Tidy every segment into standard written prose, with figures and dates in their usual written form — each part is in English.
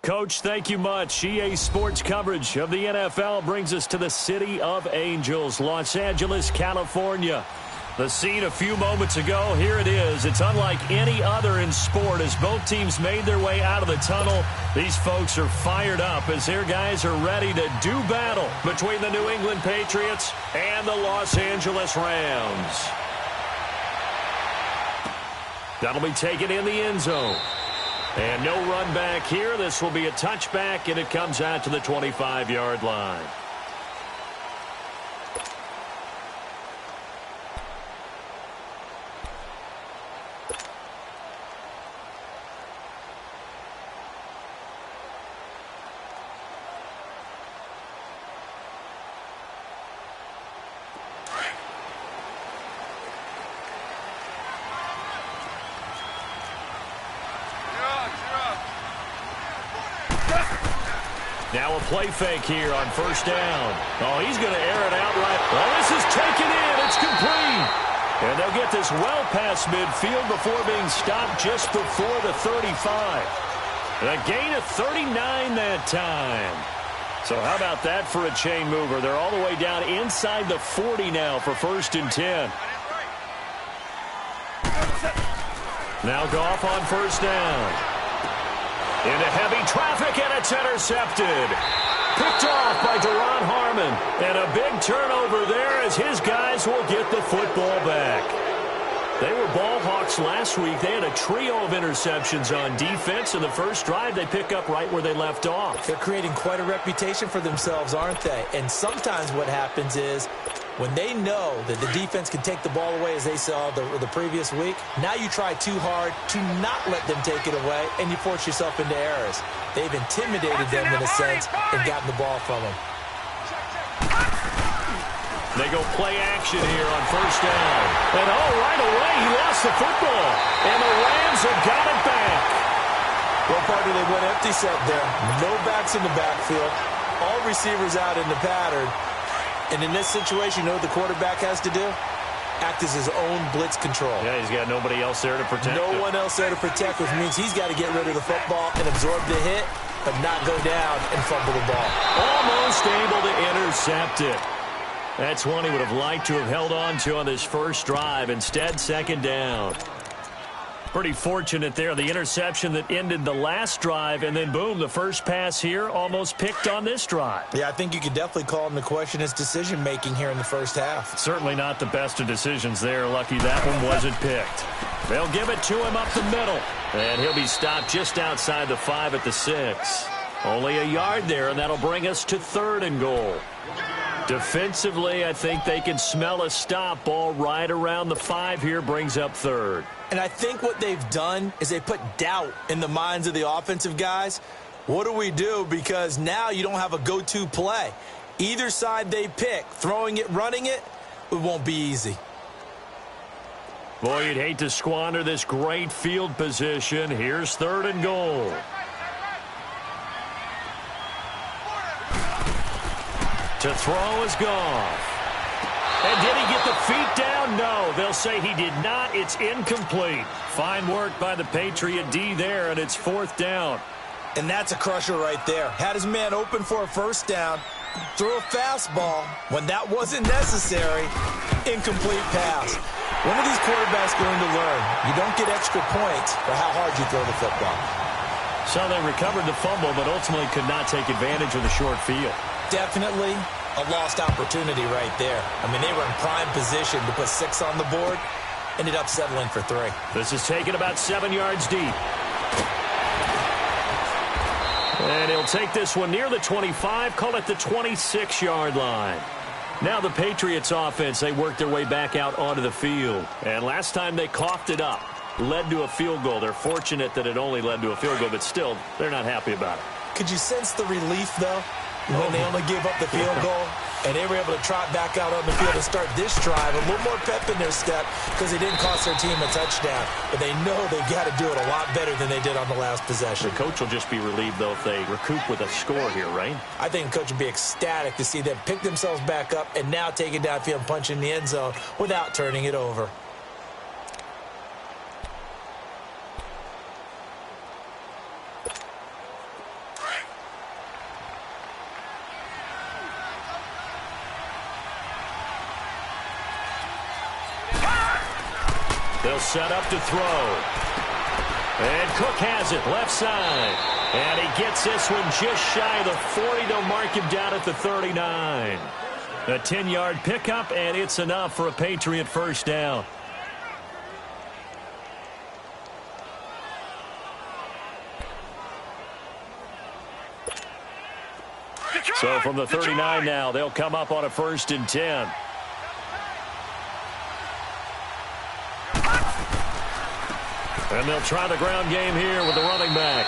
Coach, thank you much. EA Sports coverage of the NFL brings us to the City of Angels, Los Angeles, California. The scene a few moments ago, here it is. It's unlike any other in sport as both teams made their way out of the tunnel. These folks are fired up as their guys are ready to do battle between the New England Patriots and the Los Angeles Rams. That'll be taken in the end zone. And no run back here. This will be a touchback, and it comes out to the 25-yard line. Now a play fake here on first down. Oh, he's going to air it out right. Oh, this is taken in. It's complete. And they'll get this well past midfield before being stopped just before the 35. And a gain of 39 that time. So how about that for a chain mover? They're all the way down inside the 40 now for 1st and 10. Now Goff on first down. Into heavy traffic, and it's intercepted. Picked off by Deron Harmon. And a big turnover there as his guys will get the football back. They were ball hawks last week. They had a trio of interceptions on defense. In the first drive, they pick up right where they left off. They're creating quite a reputation for themselves, aren't they? And sometimes what happens is when they know that the defense can take the ball away, as they saw the previous week, now you try too hard to not let them take it away, and you force yourself into errors. They've intimidated them in a sense and gotten the ball from them. They go play action here on first down. And oh, right away, he lost the football. And the Rams have got it back. Well, partner, they went empty set there. No backs in the backfield. All receivers out in the pattern. And in this situation, you know what the quarterback has to do? Act as his own blitz control. Yeah, he's got nobody else there to protect him. No one else there to protect, which means he's got to get rid of the football and absorb the hit, but not go down and fumble the ball. Almost able to intercept it. That's one he would have liked to have held on to on this first drive. Instead, 2nd down. Pretty fortunate there. The interception that ended the last drive, and then, boom, the first pass here almost picked on this drive. Yeah, I think you could definitely call him to question his decision-making here in the first half. Certainly not the best of decisions there. Lucky that one wasn't picked. They'll give it to him up the middle. And he'll be stopped just outside the 5 at the 6. Only a yard there, and that'll bring us to 3rd and goal. Defensively, I think they can smell a stop. Ball right around the 5 here brings up 3rd. And I think what they've done is they put doubt in the minds of the offensive guys. What do we do? Because now you don't have a go-to play. Either side they pick, throwing it, running it, it won't be easy. Boy, you'd hate to squander this great field position. Here's 3rd and goal. To throw is Goff. And did he get the feet down? No. They'll say he did not. It's incomplete. Fine work by the Patriot D there, and it's 4th down. And that's a crusher right there. Had his man open for a first down. Threw a fastball when that wasn't necessary. Incomplete pass. When are these quarterbacks going to learn? You don't get extra points for how hard you throw the football. So they recovered the fumble, but ultimately could not take advantage of the short field. Definitely a lost opportunity right there. I mean, they were in prime position to put 6 on the board. Ended up settling for 3. This is taken about 7 yards deep. And he'll take this one near the 25, call it the 26-yard line. Now the Patriots offense, they work their way back out onto the field. And last time they coughed it up, led to a field goal. They're fortunate that it only led to a field goal, but still, they're not happy about it. Could you sense the relief, though, when they only gave up the field goal? And they were able to trot back out on the field and start this drive. A little more pep in their step because they didn't cost their team a touchdown. But they know they've got to do it a lot better than they did on the last possession. The coach will just be relieved, though, if they recoup with a score here, right? I think the coach will be ecstatic to see them pick themselves back up and now take it downfield and punch in the end zone without turning it over. They'll set up to throw. And Cook has it, left side. And he gets this one just shy of the 40. They'll mark him down at the 39. A 10-yard pickup, and it's enough for a Patriot first down. So from the 39 now, they'll come up on a 1st and 10. And they'll try the ground game here with the running back.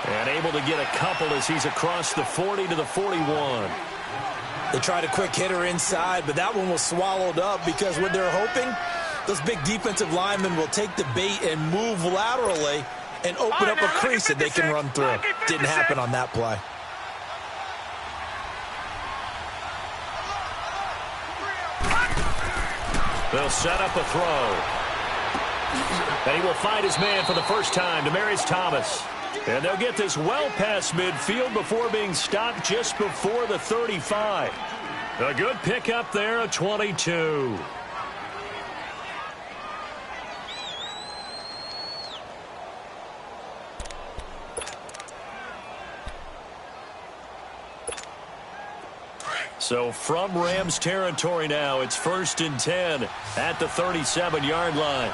And able to get a couple as he's across the 40 to the 41. They tried a quick hitter inside, but that one was swallowed up because what they're hoping, those big defensive linemen will take the bait and move laterally and open up a crease that they can run through. Didn't happen on that play. They'll set up a throw. And he will find his man for the first time, Demaryius Thomas. And they'll get this well past midfield before being stopped just before the 35. A good pickup there, a 22. So from Rams territory now, it's 1st and 10 at the 37-yard line.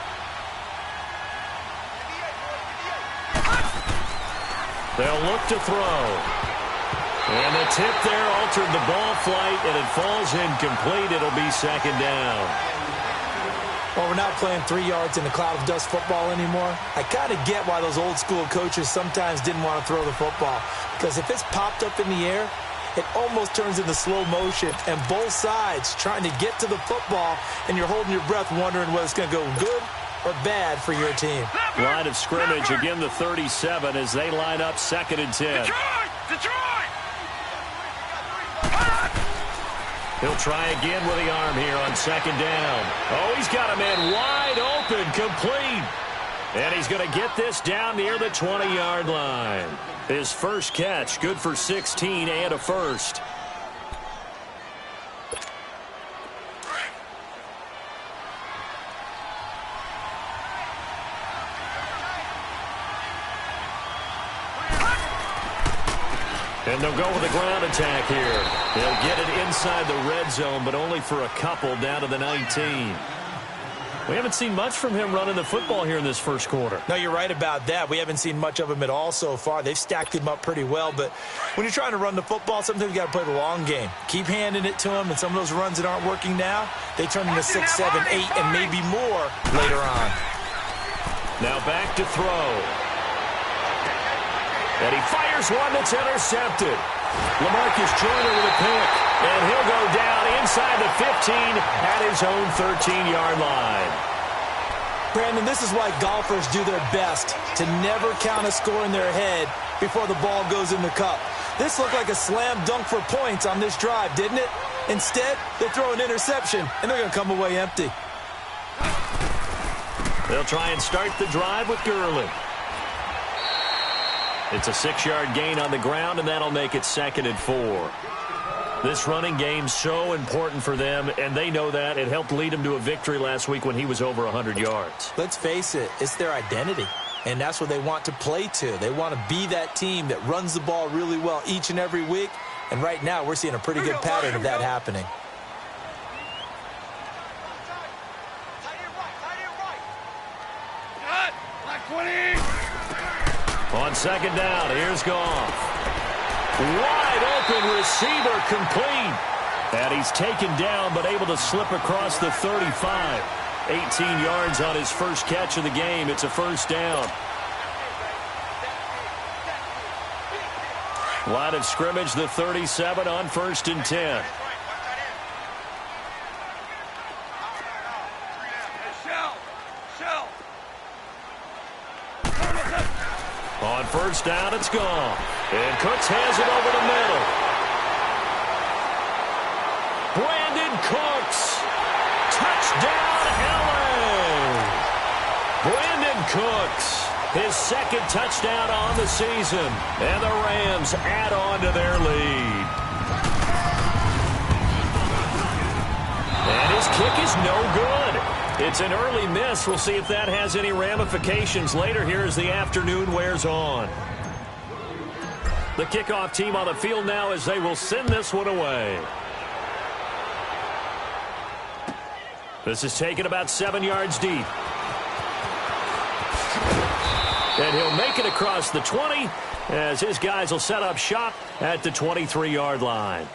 They'll look to throw. And the tip there altered the ball flight, and it falls incomplete. It'll be 2nd down. Well, we're not playing 3 yards in a cloud of dust football anymore. I kind of get why those old school coaches sometimes didn't want to throw the football. Because if it's popped up in the air, it almost turns into slow motion, and both sides trying to get to the football, and you're holding your breath wondering whether it's going to go good or bad for your team. Line of scrimmage, again the 37 as they line up 2nd and 10. Detroit! He'll try again with the arm here on 2nd down. Oh, he's got a man wide open, complete. And he's going to get this down near the 20-yard line. His first catch, good for 16 and a first. And they'll go with a ground attack here. They'll get it inside the red zone, but only for a couple down to the 19. We haven't seen much from him running the football here in this first quarter. No, you're right about that. We haven't seen much of him at all so far. They've stacked him up pretty well, but when you're trying to run the football, sometimes you got to play the long game. Keep handing it to him, and some of those runs that aren't working now, they turn into 6, 7, 8, and maybe more later on. Now back to throw. And he fires one that's intercepted. LaMarcus Joyner with a pick. And he'll go down inside the 15 at his own 13-yard line. Brandon, this is why golfers do their best to never count a score in their head before the ball goes in the cup. This looked like a slam dunk for points on this drive, didn't it? Instead, they throw an interception, and they're going to come away empty. They'll try and start the drive with Gurley. It's a 6-yard gain on the ground, and that'll make it 2nd and 4. This running game's so important for them, and they know that. It helped lead them to a victory last week when he was over 100 yards. Let's face it, it's their identity, and that's what they want to play to. They want to be that team that runs the ball really well each and every week, and right now we're seeing a pretty good pattern of that happening. On 2nd down, here's Goff. Wide open receiver, complete. And he's taken down but able to slip across the 35. 18 yards on his first catch of the game. It's a first down. Line of scrimmage, the 37 on 1st and 10. On 1st down, it's gone. And Cooks has it over the middle. Brandon Cooks. Touchdown, LA. Brandon Cooks. His 2nd touchdown on the season. And the Rams add on to their lead. And his kick is no good. It's an early miss. We'll see if that has any ramifications later here as the afternoon wears on. The kickoff team on the field now as they will send this one away. This is taken about 7 yards deep. And he'll make it across the 20 as his guys will set up shop at the 23-yard line.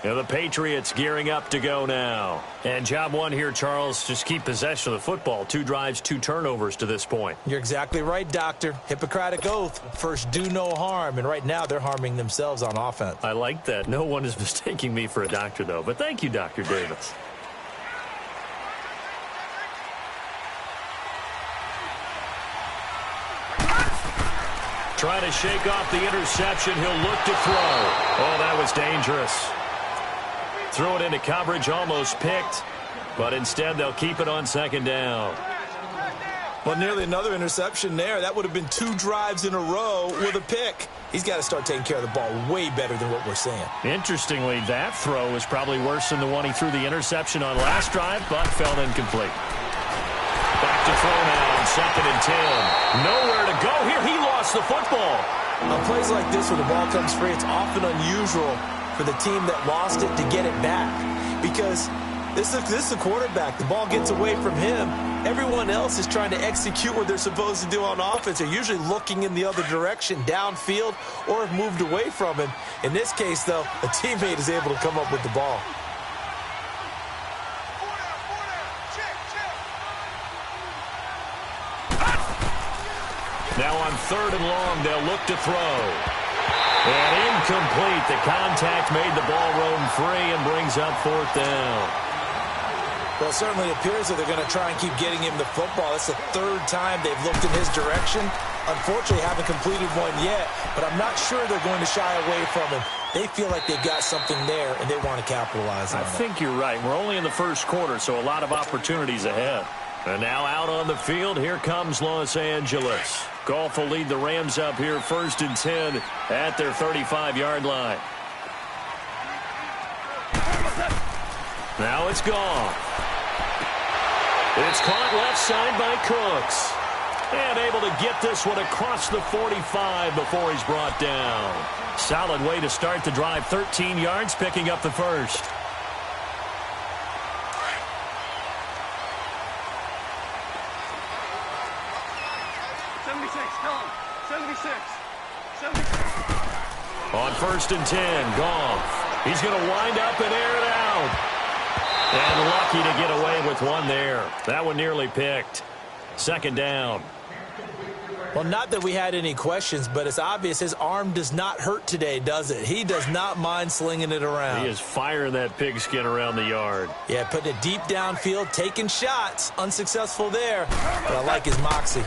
And the Patriots gearing up to go now. And job one here, Charles, just keep possession of the football. 2 drives, 2 turnovers to this point. You're exactly right, Doctor. Hippocratic oath. First, do no harm. And right now, they're harming themselves on offense. I like that. No one is mistaking me for a doctor, though. But thank you, Dr. Davis. Trying to shake off the interception. He'll look to throw. Oh, that was dangerous. Threw it into coverage, almost picked. But instead, they'll keep it on second down. Well, nearly another interception there. That would have been 2 drives in a row with a pick. He's got to start taking care of the ball way better than what we're seeing. Interestingly, that throw was probably worse than the one he threw the interception on last drive, but fell incomplete. Back to throw now, 2nd and 10. Nowhere to go here. He lost the football. On plays like this where the ball comes free, it's often unusual for the team that lost it to get it back. Because this is a quarterback. The ball gets away from him. Everyone else is trying to execute what they're supposed to do on offense. They're usually looking in the other direction, downfield, or have moved away from him. In this case, though, a teammate is able to come up with the ball. Now on 3rd and long, they'll look to throw. And incomplete. The contact made the ball roam free and brings up 4th down. Well, it certainly appears that they're going to try and keep getting him the football. It's the 3rd time they've looked in his direction. Unfortunately, haven't completed one yet, but I'm not sure they're going to shy away from him. They feel like they've got something there, and they want to capitalize on it. I think you're right. We're only in the first quarter, so a lot of opportunities ahead. And now out on the field, here comes Los Angeles. Goff will lead the Rams up here 1st and 10 at their 35-yard line. Now it's Goff. It's caught left side by Cooks. And able to get this one across the 45 before he's brought down. Solid way to start the drive. 13 yards, picking up the first. On 1st and 10, Goff. He's going to wind up and air it out. And lucky to get away with one there. That one nearly picked. 2nd down. Well, not that we had any questions, but it's obvious his arm does not hurt today, does it? He does not mind slinging it around. He is firing that pigskin around the yard. Yeah, putting it deep downfield, taking shots. Unsuccessful there, but I like his moxie.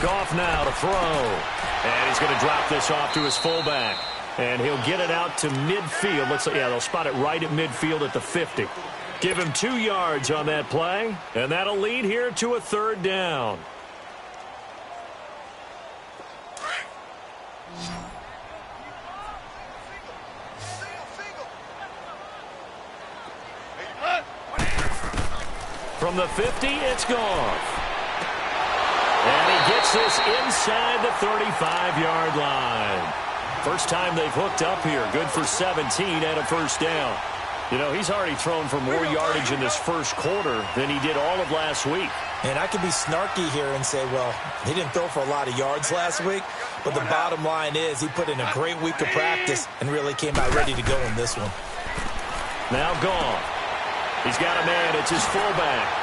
Goff now to throw. And he's going to drop this off to his fullback. And he'll get it out to midfield. They'll spot it right at midfield at the 50. Give him 2 yards on that play. And that'll lead here to a 3rd down. From the 50, it's Goff. And he gets this inside the 35-yard line. First time they've hooked up here. Good for 17 and a 1st down. You know, he's already thrown for more yardage in this first quarter than he did all of last week. And I could be snarky here and say, well, he didn't throw for a lot of yards last week. But the bottom line is he put in a great week of practice and really came out ready to go in this one. Now Goff. He's got a man. It's his fullback.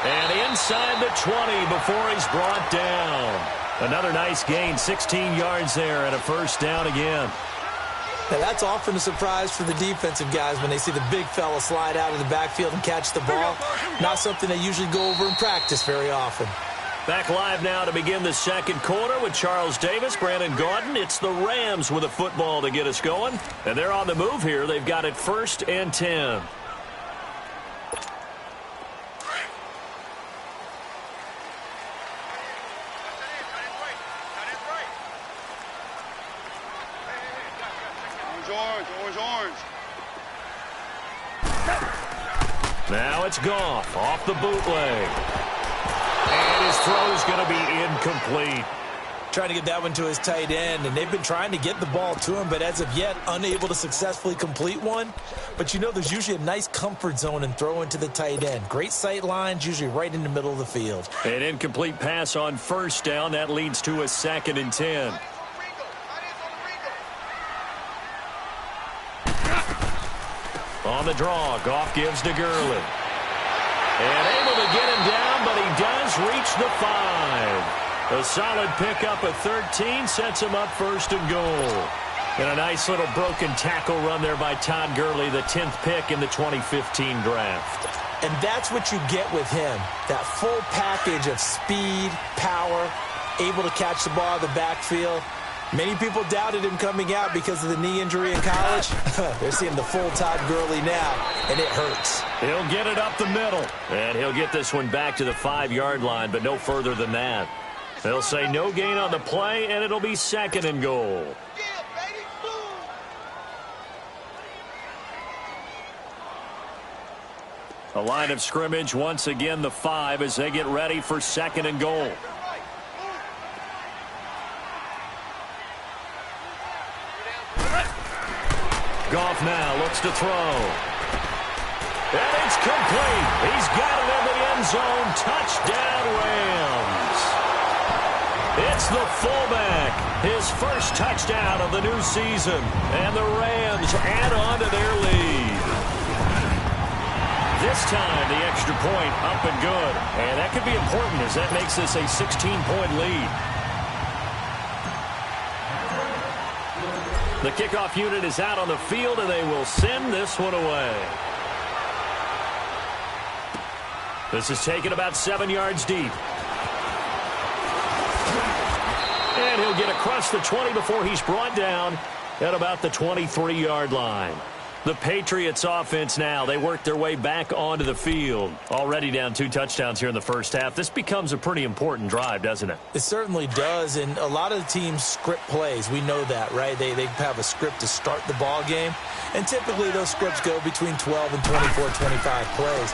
And inside the 20 before he's brought down. Another nice gain, 16 yards there and a 1st down again. Now that's often a surprise for the defensive guys when they see the big fella slide out of the backfield and catch the ball. Not something they usually go over in practice very often. Back live now to begin the 2nd quarter with Charles Davis, Brandon Gaudin. It's the Rams with a football to get us going. And they're on the move here. They've got it 1st and 10. Now it's Goff off the bootleg. And his throw is going to be incomplete. Trying to get that one to his tight end, and they've been trying to get the ball to him, but as of yet, unable to successfully complete one. But you know, there's usually a nice comfort zone in throwing to the tight end. Great sight lines, usually right in the middle of the field. An incomplete pass on first down. That leads to a 2nd and 10. On the draw, Goff gives to Gurley. And able to get him down, but he does reach the 5. A solid pickup at 13 sets him up 1st and goal. And a nice little broken tackle run there by Todd Gurley, the 10th pick in the 2015 draft. And that's what you get with him, that full package of speed, power, able to catch the ball in the backfield. Many people doubted him coming out because of the knee injury in college. They're seeing the full Todd Gurley now, and it hurts. He'll get it up the middle, and he'll get this one back to the 5-yard line, but no further than that. They'll say no gain on the play, and it'll be 2nd and goal. A line of scrimmage, once again the 5 as they get ready for 2nd and goal. Goff now looks to throw. And it's complete. He's got it in the end zone. Touchdown, Rams. It's the fullback, his first touchdown of the new season, and the Rams add on to their lead. This time, the extra point up and good, and that could be important as that makes this a 16-point lead. The kickoff unit is out on the field, and they will send this one away. This is taken about 7 yards deep. And he'll get across the 20 before he's brought down at about the 23-yard line. The Patriots offense now, they work their way back onto the field. Already down 2 touchdowns here in the first half. This becomes a pretty important drive, doesn't it? It certainly does, and a lot of the teams script plays. We know that, right? They have a script to start the ball game, and typically those scripts go between 12 and 24, 25 plays.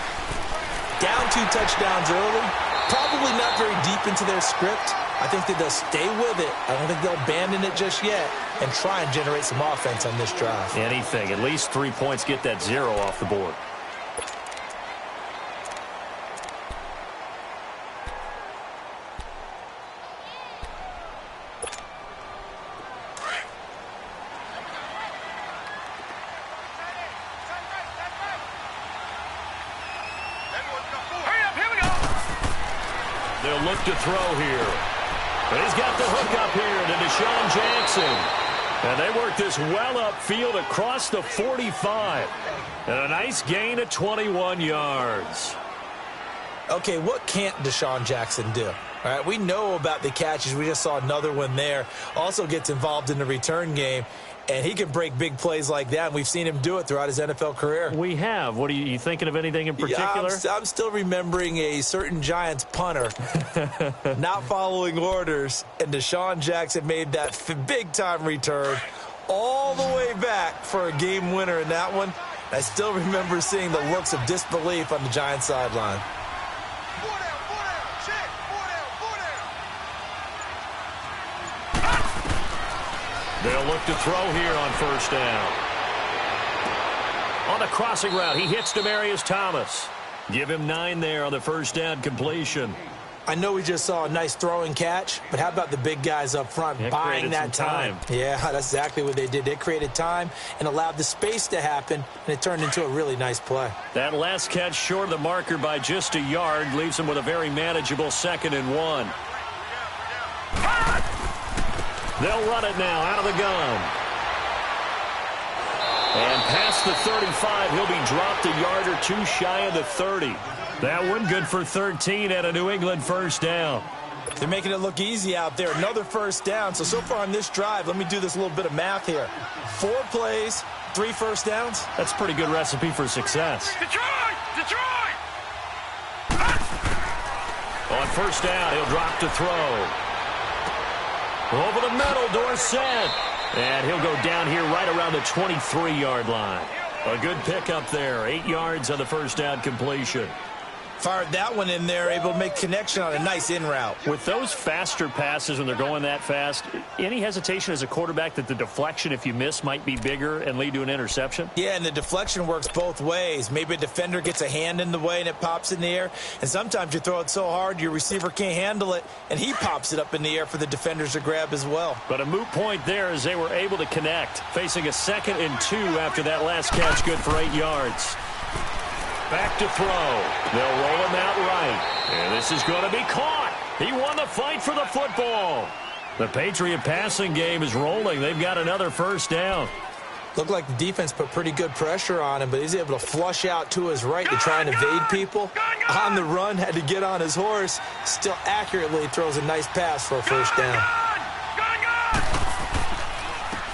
Down 2 touchdowns early, probably not very deep into their script. I think that they'll stay with it. I don't think they'll abandon it just yet and try and generate some offense on this drive. Anything. At least 3 points, get that 0 off the board. They'll look to throw here. But he's got the hook up here to Deshaun Jackson. And they work this well upfield across the 45. And a nice gain of 21 yards. Okay, what can't Deshaun Jackson do? All right, we know about the catches. We just saw another one there. Also gets involved in the return game. And he can break big plays like that, and we've seen him do it throughout his NFL career. We have. What are you thinking of anything in particular? Yeah, I'm still remembering a certain Giants punter not following orders, and Deshaun Jackson made that big-time return all the way back for a game winner in that one. I still remember seeing the looks of disbelief on the Giants sideline. They'll look to throw here on first down. On the crossing route, he hits Demaryius Thomas. Give him 9 there on the first down completion. I know we just saw a nice throwing catch, but how about the big guys up front buying that time? Yeah, that's exactly what they did. They created time and allowed the space to happen, and it turned into a really nice play. That last catch short of the marker by just a yard leaves him with a very manageable 2nd and 1. They'll run it now out of the gun. And past the 35, he'll be dropped a yard or 2 shy of the 30. That one good for 13 at a New England first down. They're making it look easy out there. Another first down. So far on this drive, let me do this little bit of math here. 4 plays, 3 first downs. That's a pretty good recipe for success. Detroit! Detroit! On first down, he'll drop to throw. Over the middle, Dorsett. And he'll go down here right around the 23-yard line. A good pickup there. 8 yards on the first down completion. Fired that one in there, able to make connection on a nice in route. With those faster passes when they're going that fast, any hesitation as a quarterback that the deflection, if you miss, might be bigger and lead to an interception? Yeah, and the deflection works both ways. Maybe a defender gets a hand in the way and it pops in the air. And sometimes you throw it so hard your receiver can't handle it, and he pops it up in the air for the defenders to grab as well. But a moot point there as they were able to connect. Facing a 2nd and 2 after that last catch, good for 8 yards. Back to throw. They'll roll him out right. And this is going to be caught. He won the fight for the football. The Patriot passing game is rolling. They've got another first down. Looked like the defense put pretty good pressure on him, but he's able to flush out to his right to try and evade people. On the run, had to get on his horse. Still accurately throws a nice pass for a first down.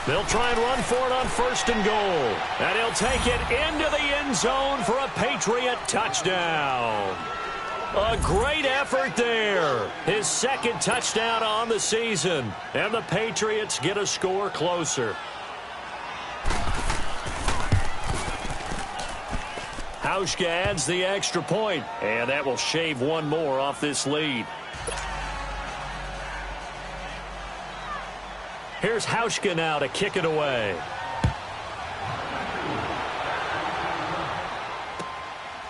They'll try and run for it on 1st and goal. And he'll take it into the end zone for a Patriot touchdown. A great effort there. His 2nd touchdown on the season. And the Patriots get a score closer. Hauschka adds the extra point. And that will shave one more off this lead. Here's Hauschka now to kick it away.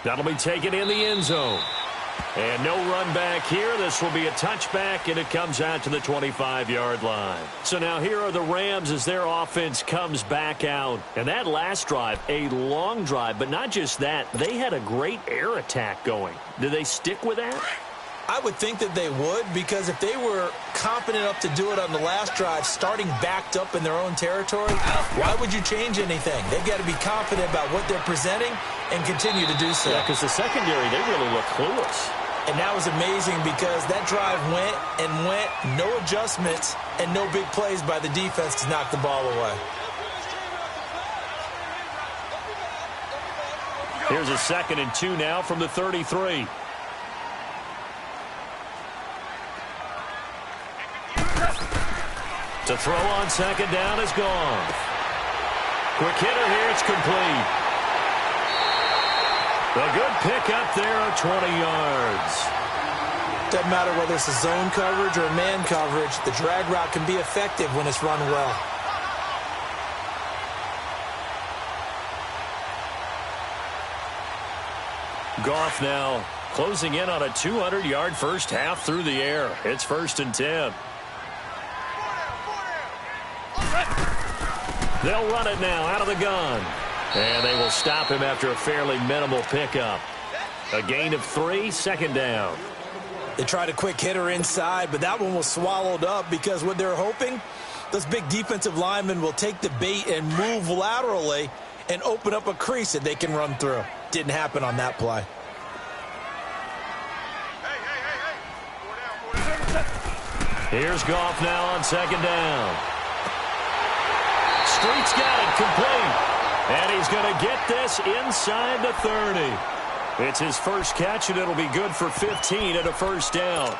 That'll be taken in the end zone. And no run back here. This will be a touchback, and it comes out to the 25-yard line. So now here are the Rams as their offense comes back out. And that last drive, a long drive, but not just that. They had a great air attack going. Do they stick with that? I would think that they would, because if they were confident enough to do it on the last drive, starting backed up in their own territory, why would you change anything? They've got to be confident about what they're presenting and continue to do so. Yeah, because the secondary, they really look clueless. And that was amazing because that drive went and went, no adjustments, and no big plays by the defense to knock the ball away. Here's a 2nd and 2 now from the 33. To throw on 2nd down is gone. Quick hitter here, it's complete. A good pickup there of 20 yards. Doesn't matter whether it's a zone coverage or man coverage, the drag route can be effective when it's run well. Goff now closing in on a 200-yard first half through the air. It's 1st and 10. They'll run it now out of the gun. And they will stop him after a fairly minimal pickup. A gain of 3, 2nd down. They tried a quick hitter inside, but that one was swallowed up because what they're hoping, those big defensive linemen will take the bait and move laterally and open up a crease that they can run through. Didn't happen on that play. Here's Goff now on 2nd down. Street's got it complete. And he's going to get this inside the 30. It's his first catch, and it'll be good for 15 and a first down.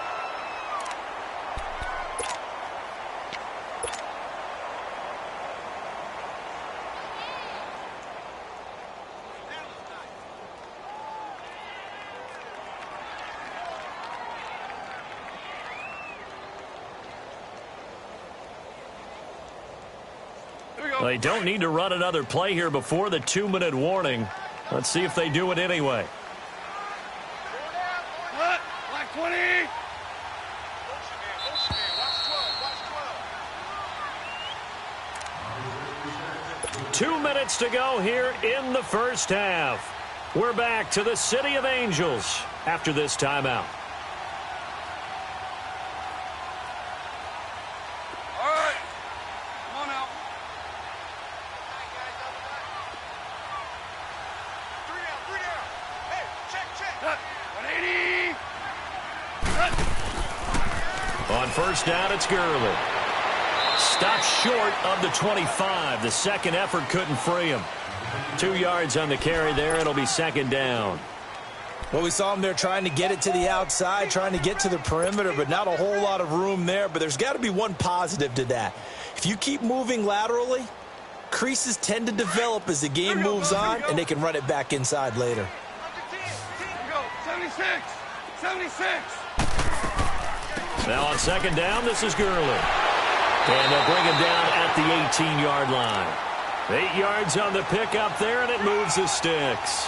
They don't need to run another play here before the 2-minute warning. Let's see if they do it anyway. Black 20. 2 minutes to go here in the first half. We're back to the City of Angels after this timeout. On first down, it's Gurley. Stopped short of the 25. The second effort couldn't free him. 2 yards on the carry there. It'll be 2nd down. Well, we saw him there trying to get it to the outside, trying to get to the perimeter, but not a whole lot of room there. But there's got to be one positive to that. If you keep moving laterally, Creases tend to develop as the game moves on, and they can run it back inside later. 76! 76! Now on second down, this is Gurley. And they'll bring him down at the 18-yard line. 8 yards on the pickup there, and it moves the sticks.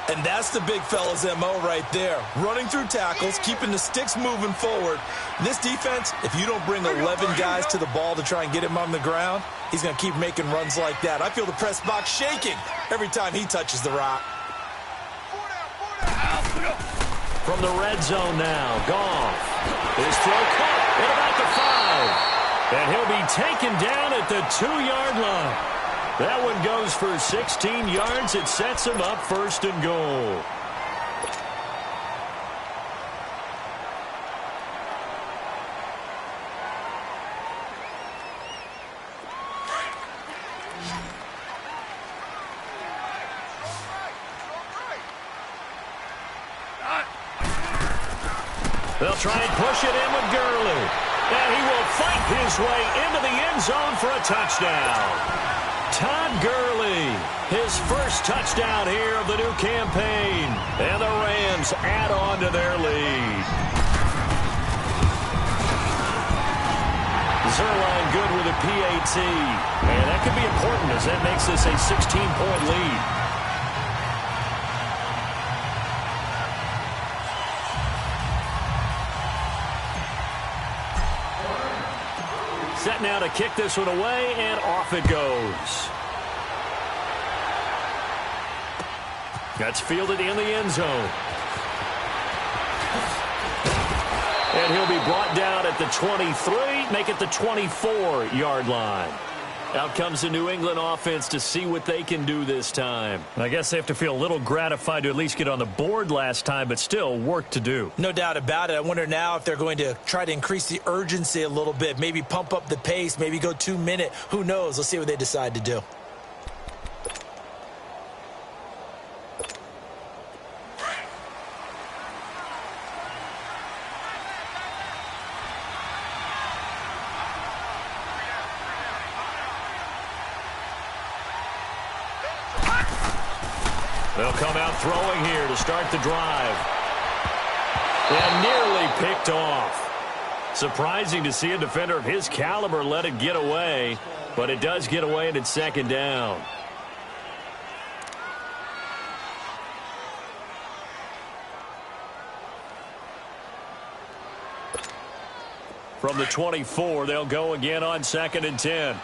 And that's the big fella's MO right there. Running through tackles, keeping the sticks moving forward. This defense, if you don't bring 11 guys to the ball to try and get him on the ground, he's going to keep making runs like that. I feel the press box shaking every time he touches the rock. From the red zone now, Goff. His throw caught at about the 5. And he'll be taken down at the 2-yard line. That one goes for 16 yards. It sets him up first and goal. They'll try and push it in with Gurley. And he will fight his way into the end zone for a touchdown. Todd Gurley, his first touchdown here of the new campaign. And the Rams add on to their lead. Zerline good with a PAT. And that could be important as that makes this a 16-point lead. Set now to kick this one away, and off it goes. That's fielded in the end zone. And he'll be brought down at the 23, make it the 24-yard line. Out comes the New England offense to see what they can do this time. I guess they have to feel a little gratified to at least get on the board last time, but still work to do. No doubt about it. I wonder now if they're going to try to increase the urgency a little bit, maybe pump up the pace, maybe go 2-minute. Who knows? Let's see what they decide to do. They'll come out throwing here to start the drive. And nearly picked off. Surprising to see a defender of his caliber let it get away, but it does get away and it's second down. From the 24, they'll go again on 2nd and 10.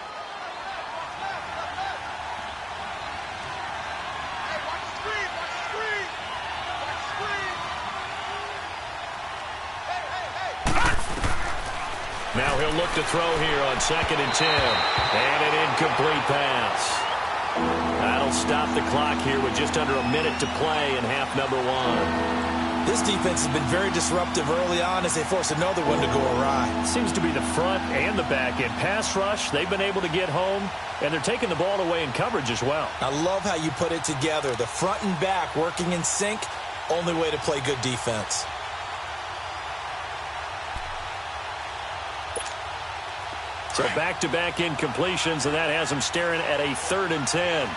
Now he'll look to throw here on 2nd and 10. And an incomplete pass. That'll stop the clock here with just under a minute to play in half number 1. This defense has been very disruptive early on as they force another one to go awry. Seems to be the front and the back end. Pass rush, they've been able to get home, and they're taking the ball away in coverage as well. I love how you put it together. The front and back working in sync, only way to play good defense. So back-to-back incompletions, and that has them staring at a 3rd and 10.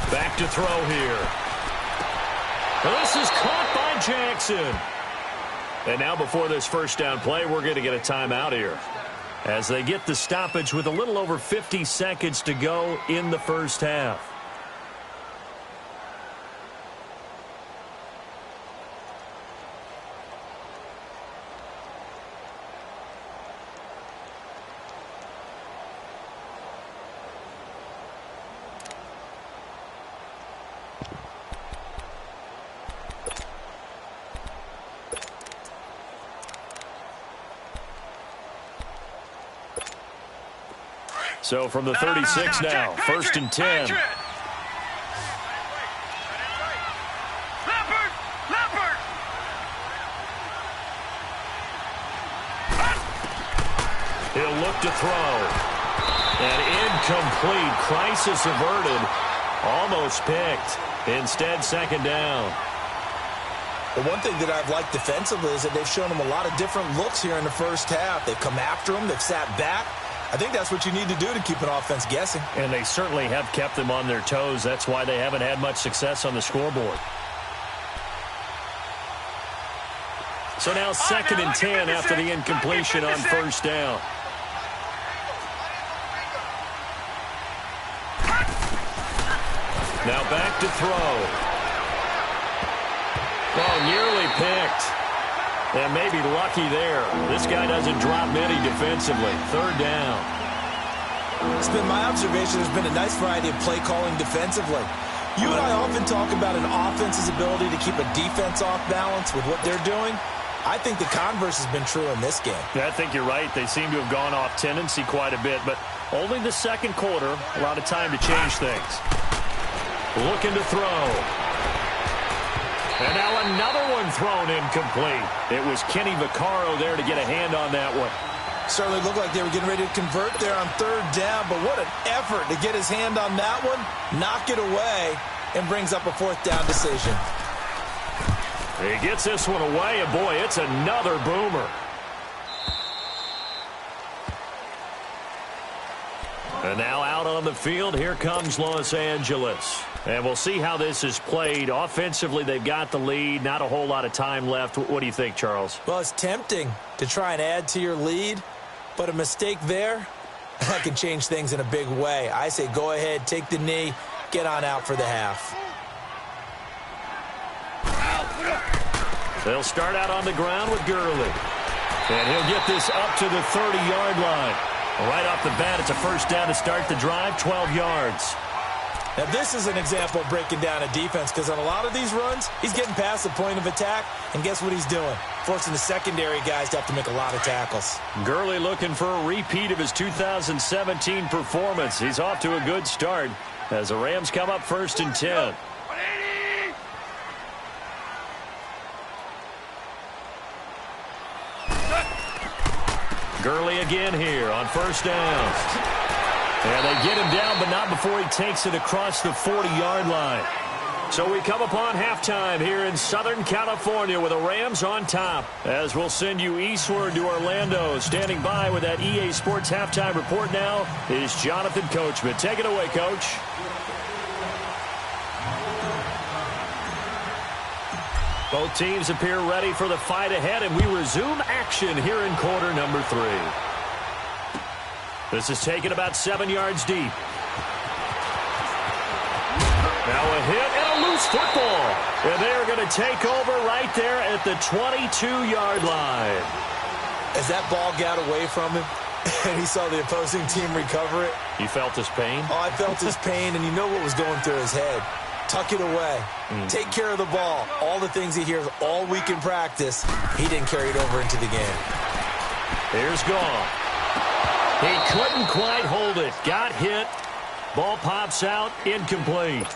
Back to throw here. This is caught by Jackson. And now before this first down play, we're going to get a timeout here. As they get the stoppage with a little over 50 seconds to go in the first half. So from the 36 now, 1st and 10. He'll look to throw. An incomplete. Crisis averted. Almost picked. Instead, 2nd down. The one thing that I've liked defensively is that they've shown them a lot of different looks here in the first half. They've come after them. They've sat back. I think that's what you need to do to keep an offense guessing. And they certainly have kept them on their toes. That's why they haven't had much success on the scoreboard. So now 2nd and 10 after the incompletion on first down. Now back to throw. Oh, nearly picked. And maybe lucky there. This guy doesn't drop many defensively. 3rd down. It's been my observation there's been a nice variety of play calling defensively. You and I often talk about an offense's ability to keep a defense off balance with what they're doing. I think the converse has been true in this game. Yeah, I think you're right. They seem to have gone off tendency quite a bit, but only the 2nd quarter. A lot of time to change things. Looking to throw. And now another one thrown incomplete. It was Kenny Vaccaro there to get a hand on that one. Certainly looked like they were getting ready to convert there on 3rd down, but what an effort to get his hand on that one, knock it away, and brings up a 4th down decision. He gets this one away, and boy, it's another boomer. And now out on the field, here comes Los Angeles. And we'll see how this is played. Offensively, they've got the lead. Not a whole lot of time left. What do you think, Charles? Well, it's tempting to try and add to your lead, but a mistake there, that can change things in a big way. I say go ahead, take the knee, get on out for the half. They'll start out on the ground with Gurley. And he'll get this up to the 30-yard line. Right off the bat, it's a 1st down to start the drive, 12 yards. Now, this is an example of breaking down a defense because on a lot of these runs, he's getting past the point of attack, and guess what he's doing? Forcing the secondary guys to have to make a lot of tackles. Gurley looking for a repeat of his 2017 performance. He's off to a good start as the Rams come up 1st and 10. Gurley again here on 1st down. And they get him down, but not before he takes it across the 40-yard line. So we come upon halftime here in Southern California with the Rams on top. As we'll send you eastward to Orlando. Standing by with that EA Sports halftime report now is Jonathan Coachman. Take it away, Coach. Both teams appear ready for the fight ahead, and we resume action here in quarter number 3. This is taken about 7 yards deep. Now a hit and a loose football. And they are going to take over right there at the 22-yard line. As that ball got away from him and he saw the opposing team recover it. You felt his pain? Oh, I felt his pain, and you know what was going through his head. Tuck it away. Take care of the ball. All the things he hears all week in practice, he didn't carry it over into the game. Here's Goff. He couldn't quite hold it. Got hit. Ball pops out. Incomplete.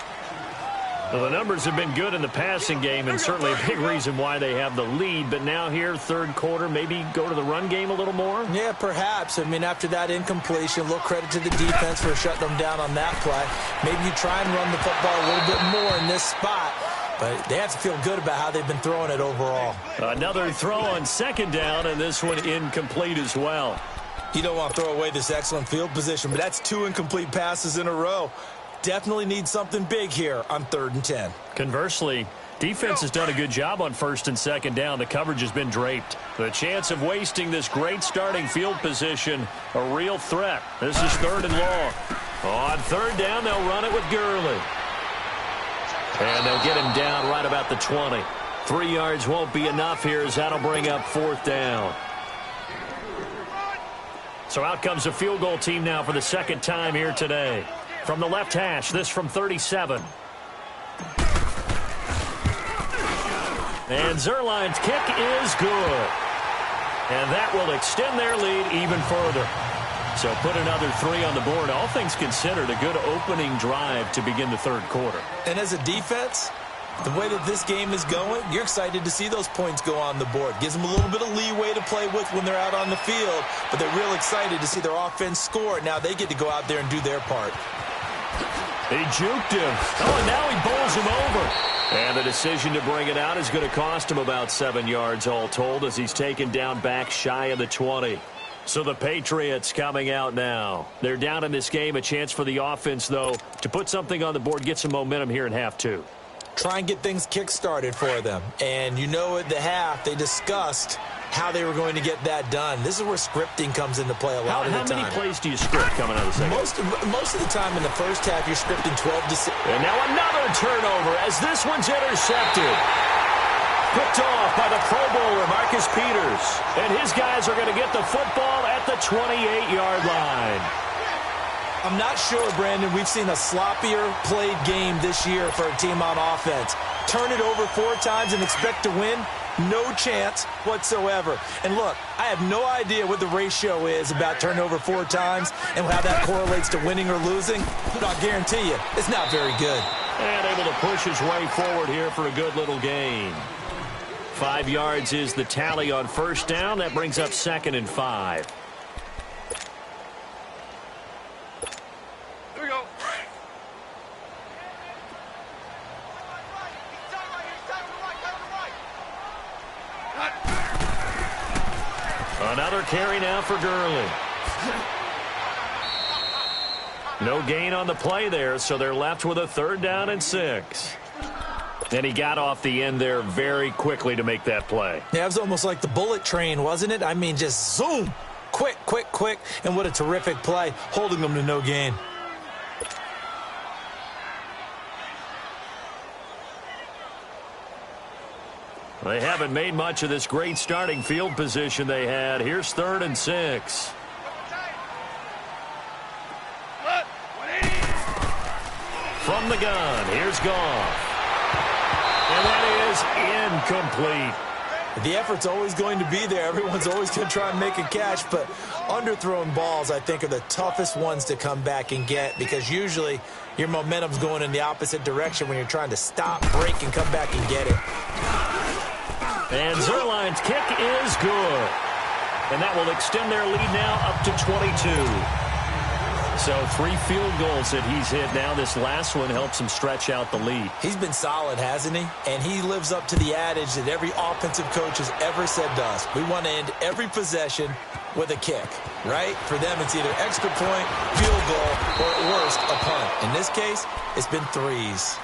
Well, the numbers have been good in the passing game, and certainly a big reason why they have the lead. But now here, 3rd quarter, maybe go to the run game a little more? Yeah, perhaps. I mean, after that incompletion, a little credit to the defense for shutting them down on that play. Maybe you try and run the football a little bit more in this spot. But they have to feel good about how they've been throwing it overall. Another throw on 2nd down, and this one incomplete as well. You don't want to throw away this excellent field position, but that's 2 incomplete passes in a row. Definitely need something big here on 3rd and 10. Conversely, defense has done a good job on 1st and 2nd down. The coverage has been draped. The chance of wasting this great starting field position, a real threat. This is 3rd and long. On 3rd down, they'll run it with Gurley. And they'll get him down right about the 20. 3 yards won't be enough here as that'll bring up 4th down. So out comes the field goal team now for the 2nd time here today. From the left hash, this from 37. And Zerline's kick is good. And that will extend their lead even further. So put another 3 on the board. All things considered, a good opening drive to begin the 3rd quarter. And as a defense, the way that this game is going, you're excited to see those points go on the board. Gives them a little bit of leeway to play with when they're out on the field, but they're real excited to see their offense score. Now they get to go out there and do their part. He juked him. Oh, and now he bowls him over. And the decision to bring it out is going to cost him about 7 yards all told as he's taken down back shy of the 20. So the Patriots coming out now. They're down in this game. A chance for the offense, though, to put something on the board, get some momentum here in half two. Try and get things kick-started for them. And you know at the half, they discussed how they were going to get that done. This is where scripting comes into play a lot of the time. How many plays do you script coming out of the second? Most of the time in the first half, you're scripting 12 to 6. And now another turnover as this one's intercepted. Picked off by the Pro Bowler, Marcus Peters. And his guys are going to get the football at the 28-yard line. I'm not sure, Brandon, we've seen a sloppier played game this year for a team on offense. Turn it over 4 times and expect to win? No chance whatsoever. And look, I have no idea what the ratio is about turnover 4 times and how that correlates to winning or losing, but I'll guarantee you, it's not very good. And able to push his way forward here for a good little gain. 5 yards is the tally on first down. That brings up 2nd and 5. Here we go. Another carry now for Gurley. No gain on the play there, so they're left with a 3rd down and 6. And he got off the end there very quickly to make that play. Yeah, it was almost like the bullet train, wasn't it? I mean, just zoom. Quick, quick, quick. And what a terrific play, holding them to no gain. They haven't made much of this great starting field position they had. Here's 3rd and 6. From the gun, here's Goff. And that is incomplete. The effort's always going to be there. Everyone's always going to try and make a catch, but underthrown balls, I think, are the toughest ones to come back and get because usually your momentum's going in the opposite direction when you're trying to stop, break, and come back and get it. And Zerline's kick is good. And that will extend their lead now up to 22. So 3 field goals that he's hit now. This last one helps him stretch out the lead. He's been solid, hasn't he? And he lives up to the adage that every offensive coach has ever said to us. We want to end every possession with a kick, right? For them, it's either extra point, field goal, or at worst, a punt. In this case, it's been 3s.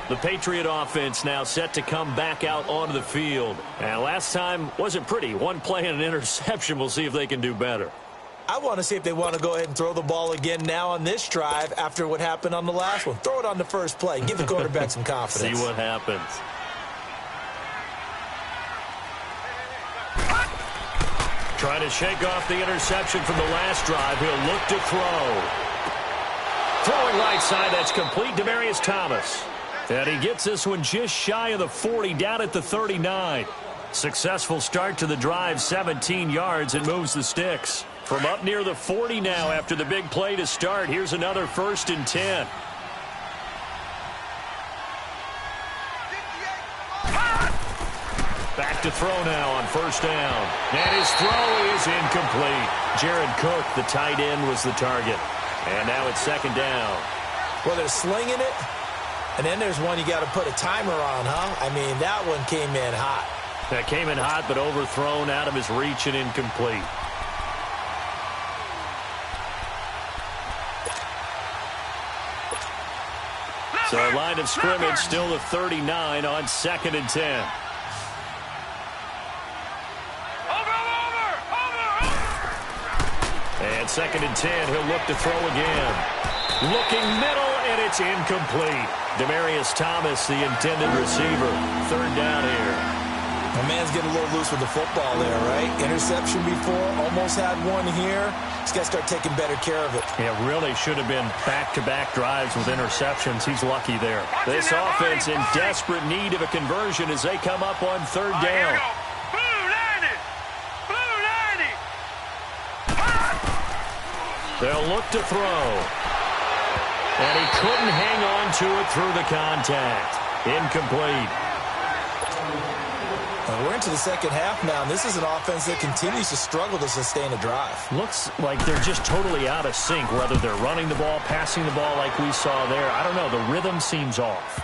The Patriot offense now set to come back out onto the field. And last time wasn't pretty. 1 play and an interception. We'll see if they can do better. I want to see if they want to go ahead and throw the ball again now on this drive after what happened on the last one. Throw it on the first play. Give the quarterback some confidence. See what happens. Trying to shake off the interception from the last drive. He'll look to throw. Throwing right side. That's complete. Demaryius Thomas. And he gets this one just shy of the 40, down at the 39. Successful start to the drive, 17 yards, and moves the sticks. From up near the 40 now after the big play to start. Here's another 1st and 10. Back to throw now on 1st down. And his throw is incomplete. Jared Cook, the tight end, was the target. And now it's 2nd down. Well, they're slinging it. And then there's one you got to put a timer on, huh? I mean, that one came in hot. That came in hot, but overthrown, out of his reach and incomplete. So line of scrimmage still the 39 on 2nd and 10. And 2nd and 10, he'll look to throw again. Looking middle, and it's incomplete. Demaryius Thomas, the intended receiver. 3rd down here. My man's getting a little loose with the football there, right? Interception before, almost had one here. He's got to start taking better care of it. Yeah, really should have been back-to-back drives with interceptions. He's lucky there. This offense in desperate need of a conversion as they come up on 3rd down. They'll look to throw. And he couldn't hang on to it through the contact. Incomplete. And we're into the second half now, and this is an offense that continues to struggle to sustain a drive. Looks like they're just totally out of sync, whether they're running the ball, passing the ball like we saw there. I don't know. The rhythm seems off.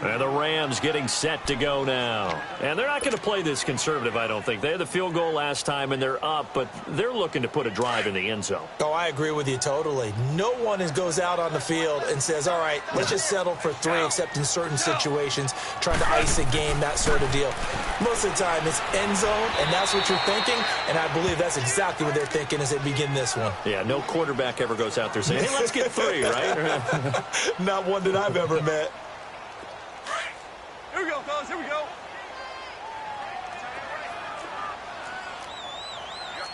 And the Rams getting set to go now. And they're not going to play this conservative, I don't think. They had the field goal last time, and they're up, but they're looking to put a drive in the end zone. Oh, I agree with you totally. No one goes out on the field and says, all right, let's just settle for 3, except in certain situations, trying to ice a game, that sort of deal. Most of the time, it's end zone, and that's what you're thinking, and I believe that's exactly what they're thinking as they begin this one. Yeah, no quarterback ever goes out there saying, hey, let's get 3, right? Not one that I've ever met. Here we go, fellas. Here we go.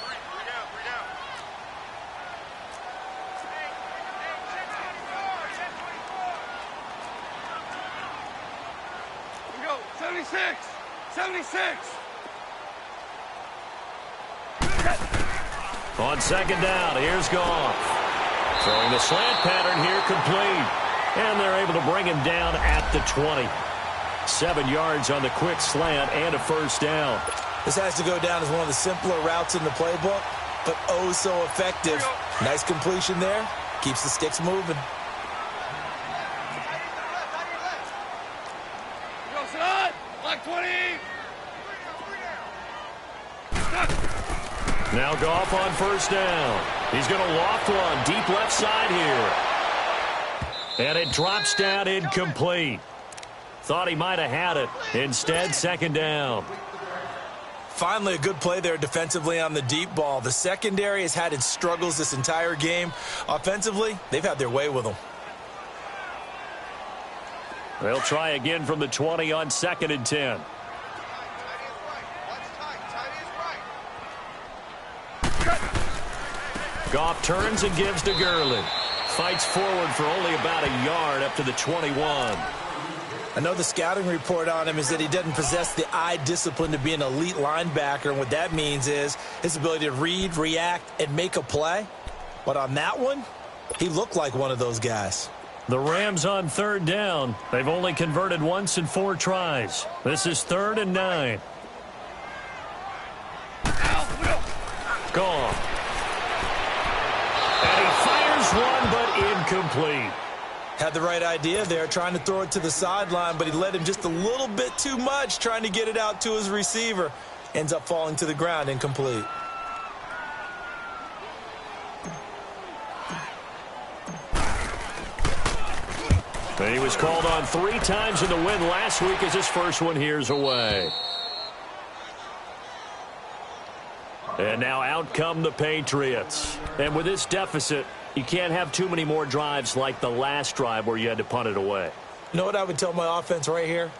Three down. Here we go. 76. 76. On second down, here's Goff. Throwing the slant pattern here complete. And they're able to bring him down at the 20. 7 yards on the quick slant and a first down. This has to go down as one of the simpler routes in the playbook, but oh so effective. Nice completion there. Keeps the sticks moving. Go, son. Black 20. Now Goff on first down. He's going to loft one deep left side here. And it drops down incomplete. Thought he might have had it. Instead, second down. Finally, a good play there defensively on the deep ball. The secondary has had its struggles this entire game. Offensively, they've had their way with them. They'll try again from the 20 on 2nd and 10. Goff turns and gives to Gurley. Fights forward for only about a yard up to the 21. I know the scouting report on him is that he doesn't possess the eye discipline to be an elite linebacker, and what that means is his ability to read, react, and make a play. But on that one, he looked like one of those guys. The Rams on 3rd down. They've only converted once in 4 tries. This is 3rd and 9. Gone. And he fires one, but incomplete. Had the right idea there, trying to throw it to the sideline, but he led him just a little bit too much, trying to get it out to his receiver. Ends up falling to the ground, incomplete. And he was called on 3 times in the win last week as his first one here's away. And now out come the Patriots. And with this deficit, you can't have too many more drives like the last drive where you had to punt it away. You know what I would tell my offense right here?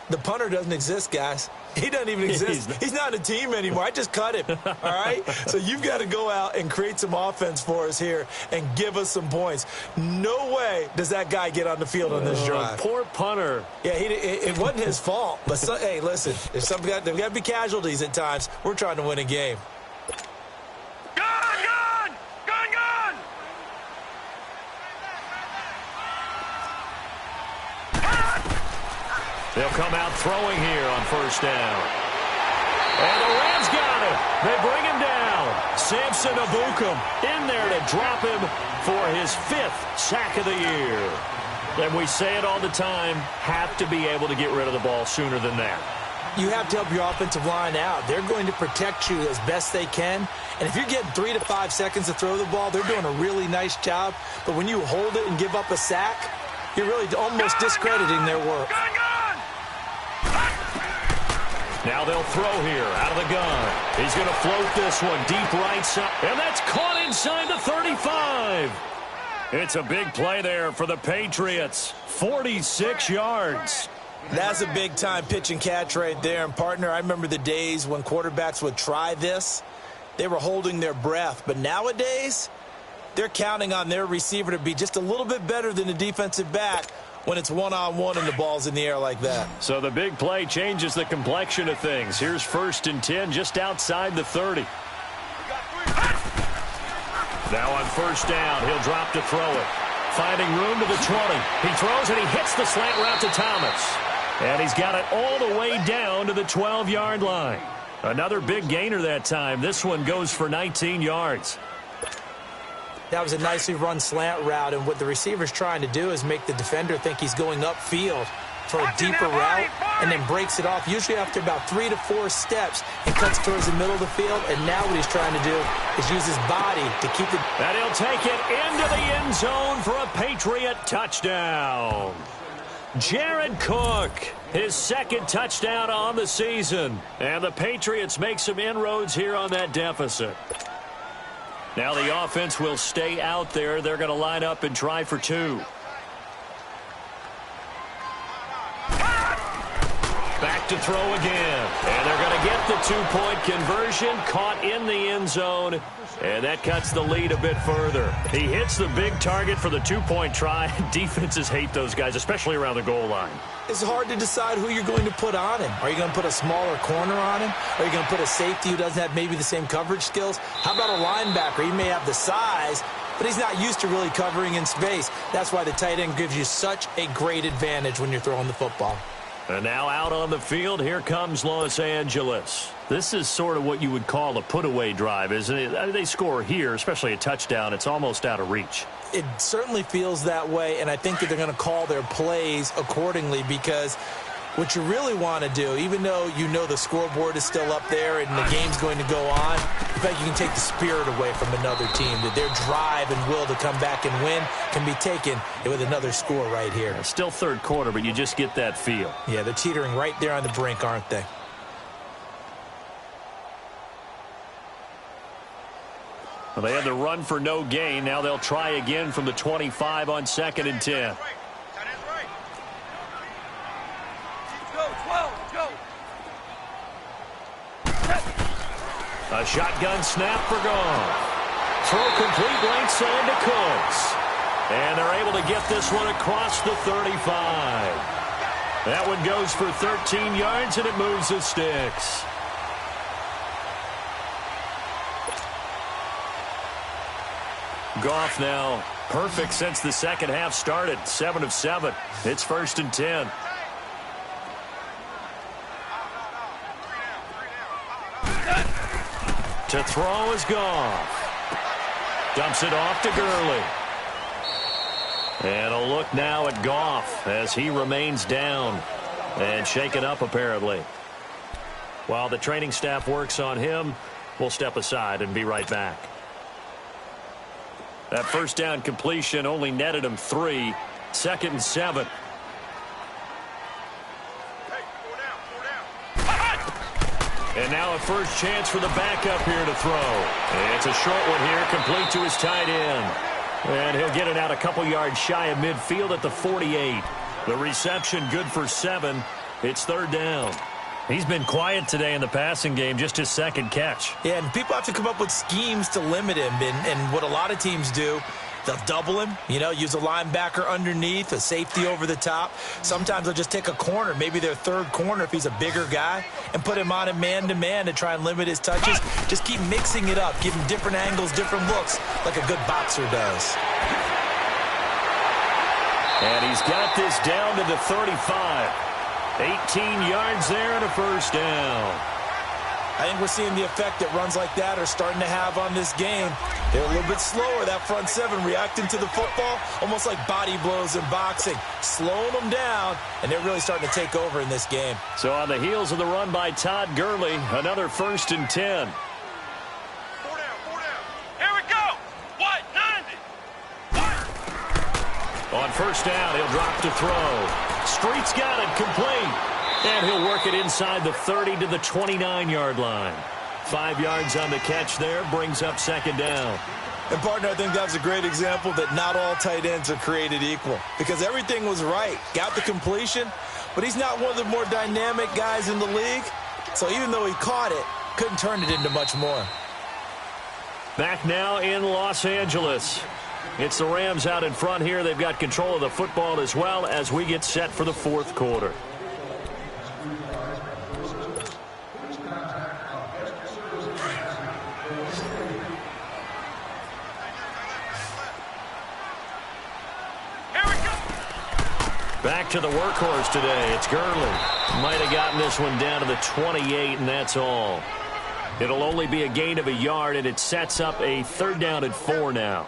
The punter doesn't exist, guys. He doesn't even exist. He's not a team anymore. I just cut him, all right? So you've got to go out and create some offense for us here and give us some points. No way does that guy get on the field on this drive. Poor punter. Yeah, it wasn't his fault. But, hey, listen, there's got to be casualties at times. We're trying to win a game. They'll come out throwing here on first down. And the Rams got him. They bring him down. Samson Ebukam in there to drop him for his 5th sack of the year. And we say it all the time, have to be able to get rid of the ball sooner than that. You have to help your offensive line out. They're going to protect you as best they can. And if you're getting 3 to 5 seconds to throw the ball, they're doing a really nice job. But when you hold it and give up a sack, you're really almost discrediting their work. Now they'll throw here out of the gun. He's going to float this one deep right side. And that's caught inside the 35. It's a big play there for the Patriots. 46 yards. That's a big-time pitch and catch right there. And, partner, I remember the days when quarterbacks would try this. They were holding their breath. But nowadays, they're counting on their receiver to be just a little bit better than the defensive back when it's one-on-one and the ball's in the air like that. So the big play changes the complexion of things. Here's 1st and 10 just outside the 30. Now on first down, he'll drop to throw it. Finding room to the 20. He throws and he hits the slant route to Thomas. And he's got it all the way down to the 12-yard line. Another big gainer that time. This one goes for 19 yards. That was a nicely run slant route, and what the receiver's trying to do is make the defender think he's going upfield. for a deeper route and then breaks it off, usually after about 3 to 4 steps, and cuts towards the middle of the field. And now what he's trying to do is use his body to keep it. And he'll take it into the end zone for a Patriot touchdown. Jared Cook, his second touchdown on the season. And the Patriots make some inroads here on that deficit. Now the offense will stay out there. They're going to line up and try for 2. Back to throw again. And they're going to get the 2-point conversion. Caught in the end zone. And that cuts the lead a bit further. He hits the big target for the 2-point try. Defenses hate those guys, especially around the goal line. It's hard to decide who you're going to put on him. Are you going to put a smaller corner on him? Are you going to put a safety who doesn't have maybe the same coverage skills? How about a linebacker? He may have the size, but he's not used to really covering in space. That's why the tight end gives you such a great advantage when you're throwing the football. And now out on the field, here comes Los Angeles. This is sort of what you would call a put-away drive, isn't it? I mean, they score here, especially a touchdown. It's almost out of reach. It certainly feels that way, and I think that they're going to call their plays accordingly, because what you really want to do, even though you know the scoreboard is still up there and the game's going to go on, in fact, you can take the spirit away from another team, that their drive and will to come back and win can be taken with another score right here. It's still third quarter, but you just get that feel. Yeah, they're teetering right there on the brink, aren't they? Well, they had the run for no gain. Now they'll try again from the 25 on 2nd and 10. A shotgun snap for Goff. Throw complete right side to Cooks. And they're able to get this one across the 35. That one goes for 13 yards, and it moves the sticks. Goff now perfect since the second half started. 7 of 7. It's 1st and 10. To throw is Goff. Dumps it off to Gurley. And a look now at Goff as he remains down and shaken up apparently. While the training staff works on him, we'll step aside and be right back. That first down completion only netted him 3. 2nd and 7. And now a first chance for the backup here to throw. And it's a short one here, complete to his tight end. And he'll get it out a couple yards shy of midfield at the 48. The reception good for 7. It's 3rd down. He's been quiet today in the passing game, just his second catch. Yeah, and people have to come up with schemes to limit him. And what a lot of teams do, they'll double him, use a linebacker underneath, a safety over the top. Sometimes they'll just take a corner, maybe their third corner if he's a bigger guy, and put him on a man-to-man to try and limit his touches. Just keep mixing it up, give him different angles, different looks, like a good boxer does. And he's got this down to the 35. 18 yards there and a first down. I think we're seeing the effect that runs like that are starting to have on this game. They're a little bit slower, that front 7, reacting to the football, almost like body blows in boxing, slowing them down, and they're really starting to take over in this game. So on the heels of the run by Todd Gurley, another 1st and 10. 4 down, 4 down. Here we go. What? 90. On first down, he'll drop to throw. Street's got it, complete. And he'll work it inside the 30 to the 29-yard line. 5 yards on the catch there, brings up 2nd down. And, partner, I think that was a great example that not all tight ends are created equal, because everything was right. Got the completion, but he's not one of the more dynamic guys in the league. So even though he caught it, couldn't turn it into much more. Back now in Los Angeles. It's the Rams out in front here. They've got control of the football as well as we get set for the 4th quarter. Back to the workhorse today. It's Gurley. Might have gotten this one down to the 28, and that's all. It'll only be a gain of a yard, and it sets up a 3rd down and 4 now.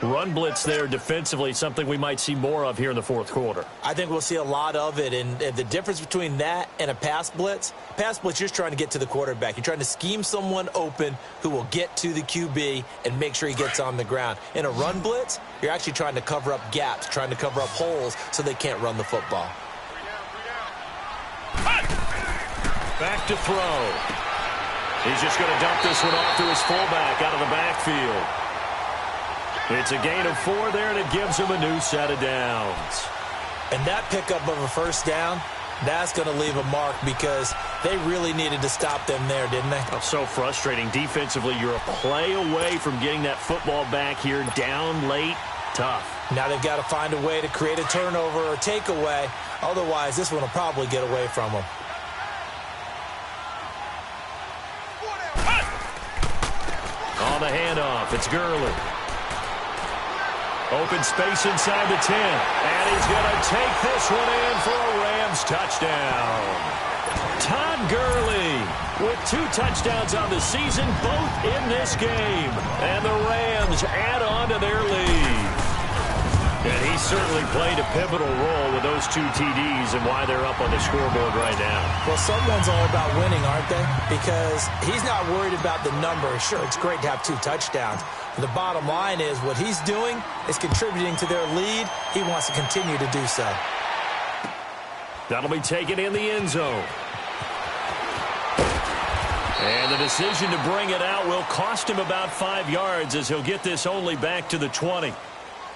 Run blitz there defensively, something we might see more of here in the fourth quarter. I think we'll see a lot of it, and the difference between that and a pass blitz, you're just trying to get to the quarterback. You're trying to scheme someone open who will get to the QB and make sure he gets on the ground. In a run blitz, you're actually trying to cover up gaps, trying to cover up holes so they can't run the football. Back to throw. He's just going to dump this one off to his fullback out of the backfield. It's a gain of 4 there, and it gives him a new set of downs. And that pickup of a first down, that's going to leave a mark because they really needed to stop them there, didn't they? Oh, so frustrating. Defensively, you're a play away from getting that football back here down late. Tough. Now they've got to find a way to create a turnover or takeaway. Otherwise, this one will probably get away from them. On the handoff, it's Gurley. Open space inside the 10. And he's going to take this one in for a Rams touchdown. Todd Gurley with 2 touchdowns on the season, both in this game. And the Rams add on to their lead. And he certainly played a pivotal role with those 2 TDs and why they're up on the scoreboard right now. Well, someone's all about winning, aren't they? Because he's not worried about the number. Sure, it's great to have 2 touchdowns. But the bottom line is what he's doing is contributing to their lead. He wants to continue to do so. That'll be taken in the end zone. And the decision to bring it out will cost him about 5 yards as he'll get this only back to the 20.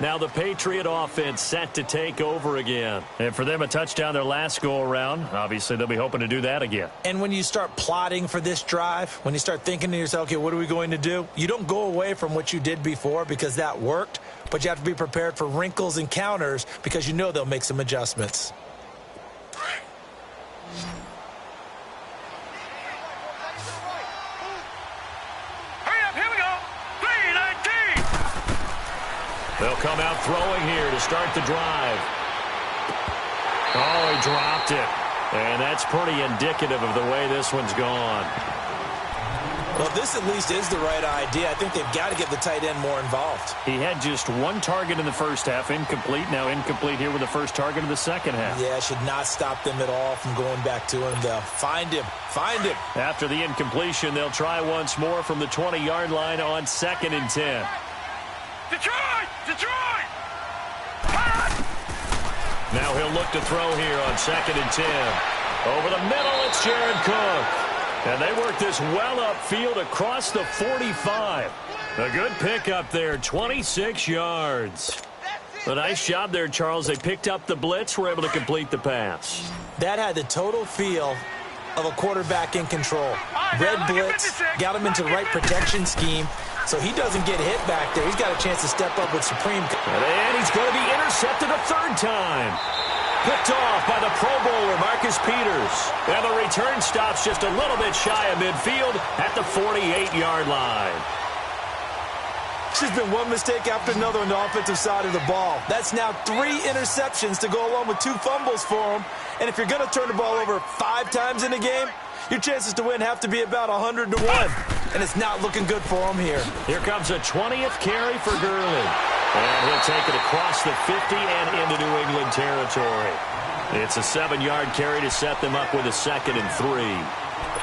Now the Patriot offense set to take over again. And for them, a touchdown their last go-around. Obviously, they'll be hoping to do that again. And when you start plotting for this drive, when you start thinking to yourself, okay, what are we going to do? You don't go away from what you did before because that worked, but you have to be prepared for wrinkles and counters because you know they'll make some adjustments. They'll come out throwing here to start the drive. Oh, he dropped it. And that's pretty indicative of the way this one's gone. Well, this at least is the right idea. I think they've got to get the tight end more involved. He had just 1 target in the first half, incomplete. Now incomplete here with the first target of the second half. Yeah, it should not stop them at all from going back to him. They'll find him. Find him. After the incompletion, they'll try once more from the 20-yard line on 2nd and 10. Detroit! Detroit! Now he'll look to throw here on 2nd and 10. Over the middle, it's Jared Cook. And they work this well upfield across the 45. A good pickup there, 26 yards. A nice job there, Charles. They picked up the blitz, were able to complete the pass. That had the total feel of a quarterback in control. Red blitz, got him into the right protection scheme, so he doesn't get hit back there. He's got a chance to step up with supreme. And he's going to be intercepted a 3rd time. Picked off by the Pro Bowler, Marcus Peters. And the return stops just a little bit shy of midfield at the 48-yard line. It's just been one mistake after another on the offensive side of the ball. That's now 3 interceptions to go along with 2 fumbles for him. And if you're going to turn the ball over 5 times in a game, your chances to win have to be about 100 to 1. And it's not looking good for him here. Here comes a 20th carry for Gurley. And he'll take it across the 50 and into New England territory. It's a 7-yard carry to set them up with a 2nd and 3.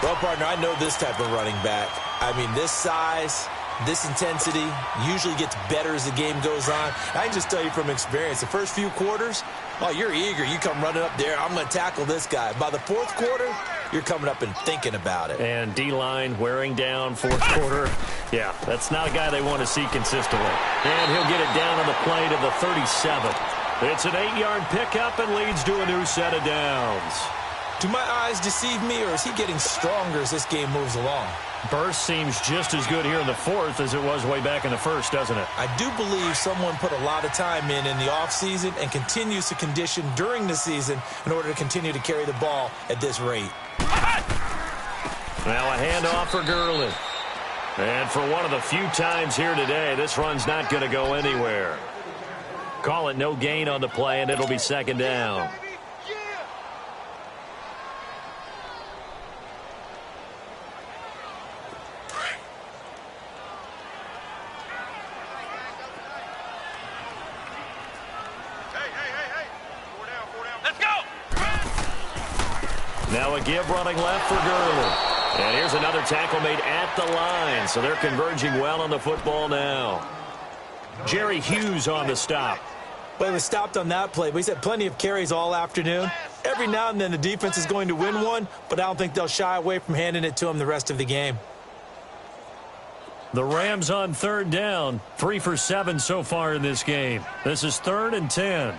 Well, partner, I know this type of running back. I mean, this size, this intensity usually gets better as the game goes on. I can just tell you from experience, the first few quarters, oh, you're eager. You come running up there, I'm going to tackle this guy. By the 4th quarter, you're coming up and thinking about it. And D-line wearing down 4th quarter. Yeah, that's not a guy they want to see consistently. And he'll get it down on the play to the 37. It's an 8-yard pickup and leads to a new set of downs. Do my eyes deceive me, or is he getting stronger as this game moves along? Burst seems just as good here in the 4th as it was way back in the 1st, doesn't it? I do believe someone put a lot of time in the offseason and continues to condition during the season in order to continue to carry the ball at this rate. Now a handoff for Gurley. And for one of the few times here today, this run's not going to go anywhere. Call it no gain on the play, and it'll be 2nd down. Now a give running left for Gurley. And here's another tackle made at the line, so they're converging well on the football now. Jerry Hughes on the stop. Well, he was stopped on that play, but he's had plenty of carries all afternoon. Every now and then the defense is going to win one, but I don't think they'll shy away from handing it to him the rest of the game. The Rams on third down, 3 for 7 so far in this game. This is 3rd and 10.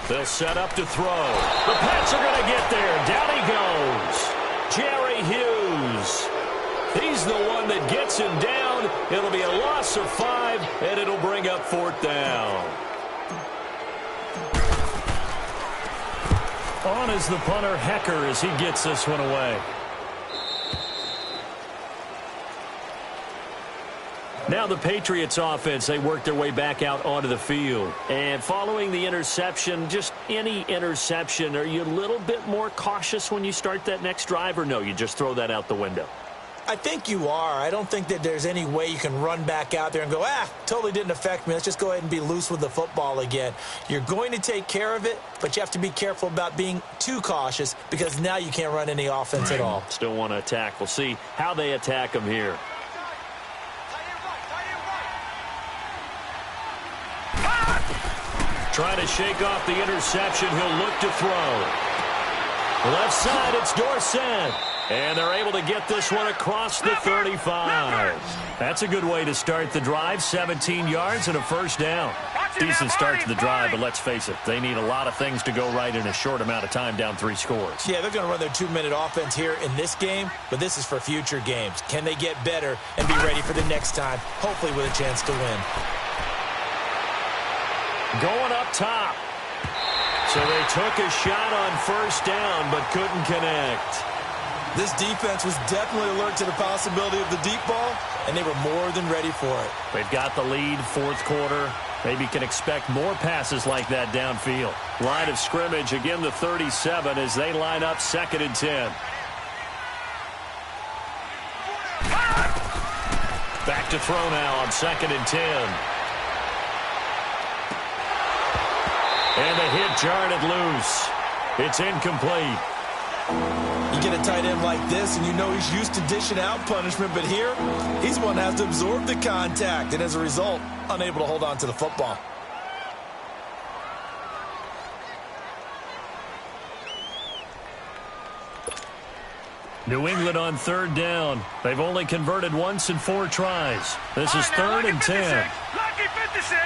They'll set up to throw. The Pats are going to get there. Down he goes. Jerry Hughes. He's the one that gets him down. It'll be a loss of 5, and it'll bring up 4th down. On is the punter, Hecker, as he gets this one away. Now the Patriots offense, they work their way back out onto the field. And following the interception, just any interception, are you a little bit more cautious when you start that next drive, or no, you just throw that out the window? I think you are. I don't think that there's any way you can run back out there and go, totally didn't affect me. Let's just go ahead and be loose with the football again. You're going to take care of it, but you have to be careful about being too cautious because now you can't run any offense at all. Still want to attack. We'll see how they attack them here. Trying to shake off the interception. He'll look to throw. Left side, it's Dorsett. And they're able to get this one across the 35. That's a good way to start the drive. 17 yards and a first down. Decent start to the drive, but let's face it, they need a lot of things to go right in a short amount of time, down 3 scores. Yeah, they're going to run their 2-minute offense here in this game, but this is for future games. Can they get better and be ready for the next time, hopefully with a chance to win? Going up top. So they took a shot on first down, but couldn't connect. This defense was definitely alert to the possibility of the deep ball, and they were more than ready for it. They've got the lead, 4th quarter. Maybe can expect more passes like that downfield. Line of scrimmage, again the 37 as they line up 2nd and 10. Back to throw now on 2nd and 10. And the hit jarred it loose. It's incomplete. You get a tight end like this, and you know he's used to dishing out punishment, but here, he's one that has to absorb the contact, and as a result, unable to hold on to the football. New England on 3rd down. They've only converted once in 4 tries. This is 3rd and 10. Lucky 56.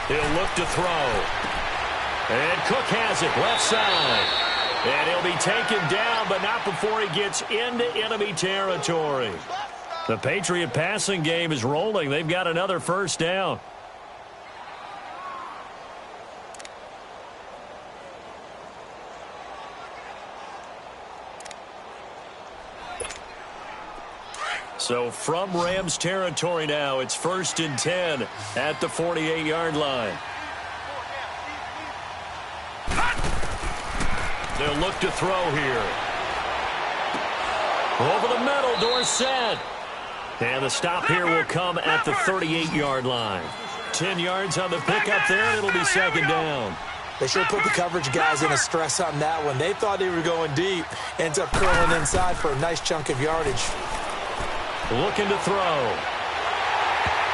He'll look to throw. And Cook has it left side. And he'll be taken down, but not before he gets into enemy territory. The Patriot passing game is rolling. They've got another first down. So from Rams territory now, it's 1st and 10 at the 48-yard line. They'll look to throw here. Over the middle, Dorsett. And the stop here will come at the 38-yard line. 10 yards on the pickup there, and it'll be 2nd down. They sure put the coverage guys in a stress on that one. They thought they were going deep. Ends up curling inside for a nice chunk of yardage. Looking to throw.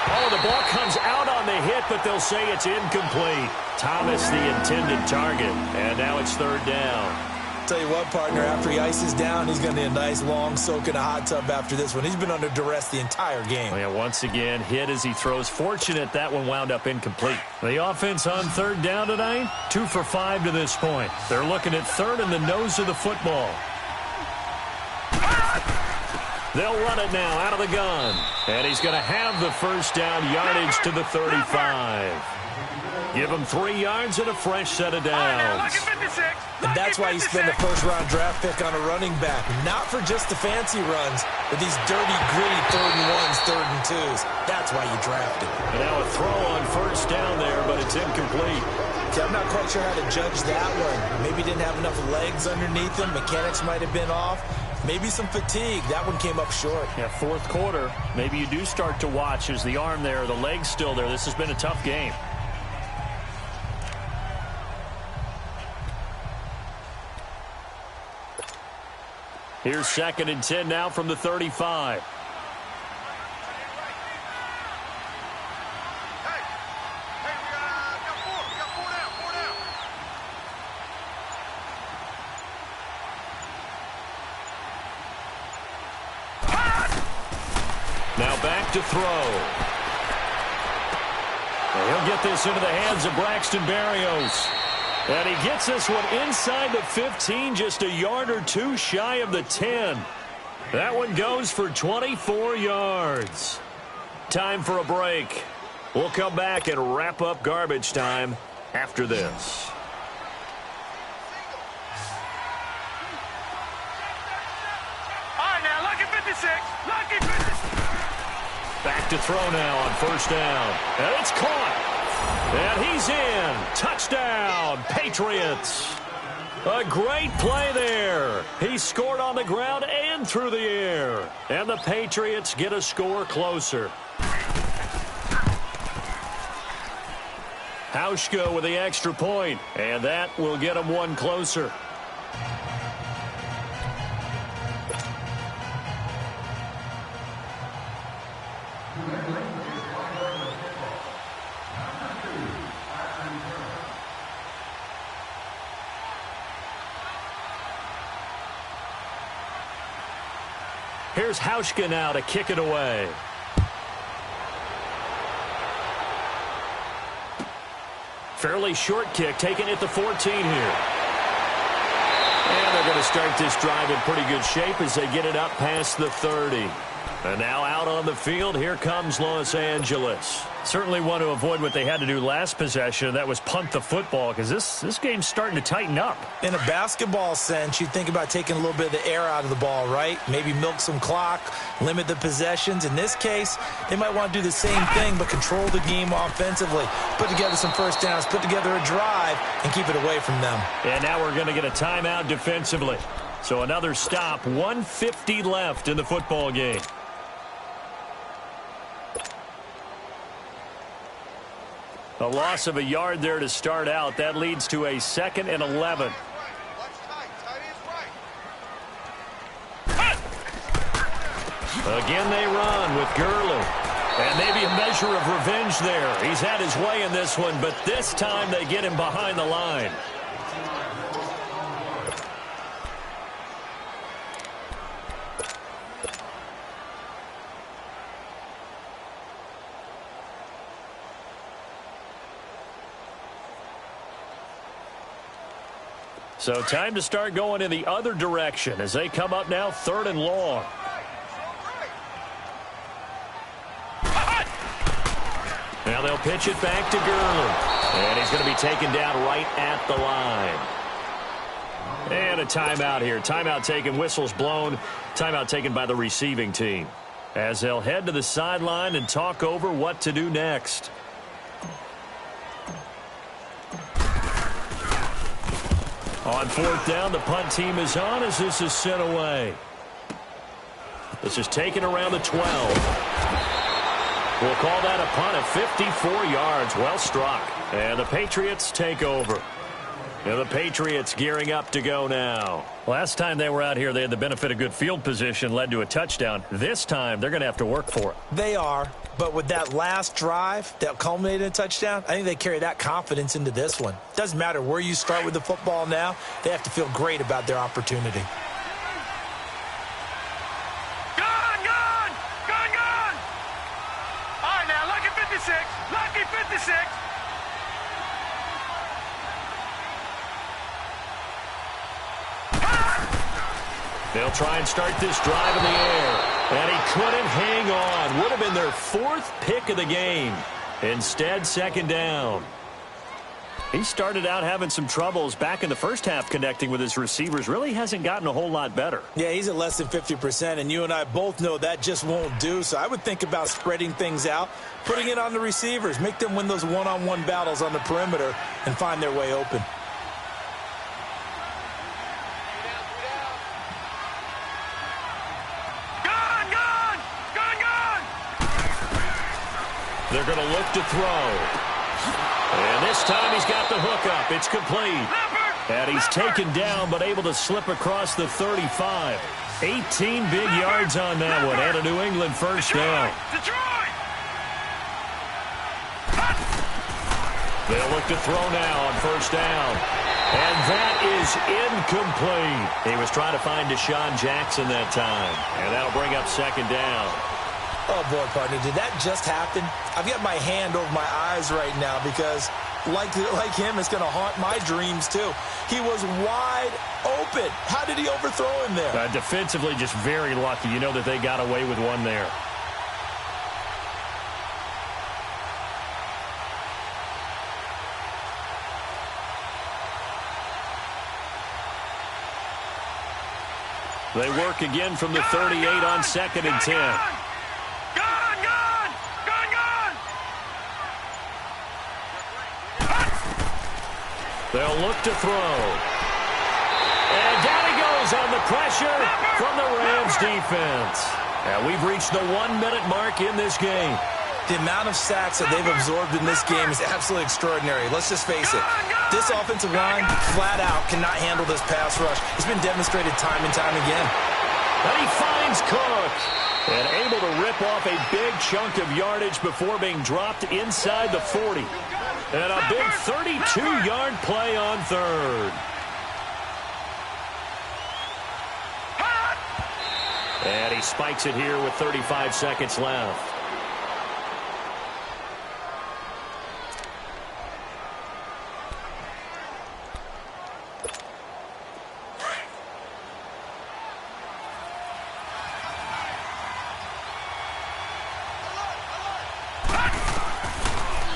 Oh, the ball comes out on the hit, but they'll say it's incomplete. Thomas, the intended target, and now it's 3rd down. Tell you what, partner, after he ices down, he's going to need a nice long soak in a hot tub after this one. He's been under duress the entire game. Oh, yeah, once again, hit as he throws. Fortunate that one wound up incomplete. The offense on 3rd down tonight, 2 for 5 to this point. They're looking at 3rd in the nose of the football. They'll run it now out of the gun. And he's going to have the first down, yardage to the 35. Give him 3 yards and a fresh set of downs. And that's why you spend the first-round draft pick on a running back. Not for just the fancy runs, but these dirty, gritty 3rd and 1s, 3rd and 2s. That's why you draft him. And now a throw on first down there, but it's incomplete. See, I'm not quite sure how to judge that one. Maybe didn't have enough legs underneath him. Mechanics might have been off. Maybe some fatigue. That one came up short. Yeah, 4th quarter. Maybe you do start to watch. Is the arm there, the leg's still there? This has been a tough game. Here's 2nd and 10 now from the 35. Now back to throw. And he'll get this into the hands of Braxton Berrios. And he gets this one inside the 15, just a yard or 2 shy of the 10. That one goes for 24 yards. Time for a break. We'll come back and wrap up garbage time after this. All right, now, lucky 56. Lucky 56. Back to throw now on first down. And it's caught. And he's in. Touchdown, Patriots. A great play there. He scored on the ground and through the air. And the Patriots get a score closer. Hauschka with the extra point, and that will get him one closer. Here's Hauschka now to kick it away. Fairly short kick, taken at the 14 here. And they're going to start this drive in pretty good shape as they get it up past the 30. And now out on the field, here comes Los Angeles. Certainly want to avoid what they had to do last possession. That was punt the football, because this game's starting to tighten up. In a basketball sense, you think about taking a little bit of the air out of the ball, right? Maybe milk some clock, limit the possessions. In this case, they might want to do the same thing, but control the game offensively. Put together some first downs, put together a drive, and keep it away from them. And now we're going to get a timeout defensively. So another stop, 1:50 left in the football game. A loss of a yard there to start out. That leads to a 2nd and 11. Again they run with Gurley. And maybe a measure of revenge there. He's had his way in this one, but this time they get him behind the line. So time to start going in the other direction as they come up now 3rd and long. Now they'll pitch it back to Gurley. And he's going to be taken down right at the line. And a timeout here. Timeout taken, whistles blown. Timeout taken by the receiving team. As they'll head to the sideline and talk over what to do next. On 4th down, the punt team is on as this is sent away. This is taken around the 12. We'll call that a punt of 54 yards. Well struck. And the Patriots take over. And the Patriots gearing up to go now. Last time they were out here, they had the benefit of good field position, led to a touchdown. This time, they're going to have to work for it. They are. But with that last drive that culminated in a touchdown, I think they carry that confidence into this one. Doesn't matter where you start with the football now. They have to feel great about their opportunity. Gone! All right, now, lucky 56. Lucky 56. They'll try and start this drive in the air. And he couldn't hang on. Would have been their 4th pick of the game. Instead, 2nd down. He started out having some troubles back in the first half connecting with his receivers. Really hasn't gotten a whole lot better. Yeah, he's at less than 50%, and you and I both know that just won't do. So I would think about spreading things out, putting it on the receivers, make them win those one-on-one battles on the perimeter and find their way open. They're going to look to throw. And this time he's got the hook up. It's complete. And he's taken down but able to slip across the 35. 18 big yards on that one. And a New England first down. They'll look to throw now on first down. And that is incomplete. He was trying to find Deshaun Jackson that time. And that'll bring up second down. Oh, boy, partner, did that just happen? I've got my hand over my eyes right now because, like him, it's going to haunt my dreams, too. He was wide open. How did he overthrow him there? Defensively, just very lucky. You know that they got away with one there. They work again from the 38 on 2nd and 10. They'll look to throw. And down he goes on the pressure from the Rams defense. And we've reached the 1-minute mark in this game. The amount of sacks that they've absorbed in this game is absolutely extraordinary. Let's just face it. This offensive line, flat out, cannot handle this pass rush. It's been demonstrated time and time again. And he finds Cook. And able to rip off a big chunk of yardage before being dropped inside the 40. And a big 32-yard play on third. And he spikes it here with 35 seconds left.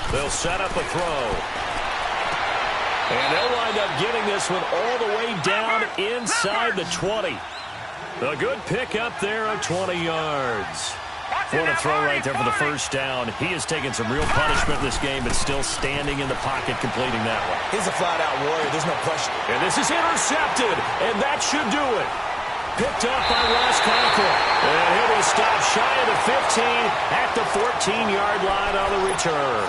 They'll set up a throw. And they'll wind up getting this one all the way down inside the 20. A good pick up there of 20 yards. What a throw right there for the first down. He has taken some real punishment in this game, but still standing in the pocket completing that one. He's a flat-out warrior. There's no question. And this is intercepted, and that should do it. Picked up by Ross Crackle. And he'll be stopped shy of the 15 at the 14-yard line on the return.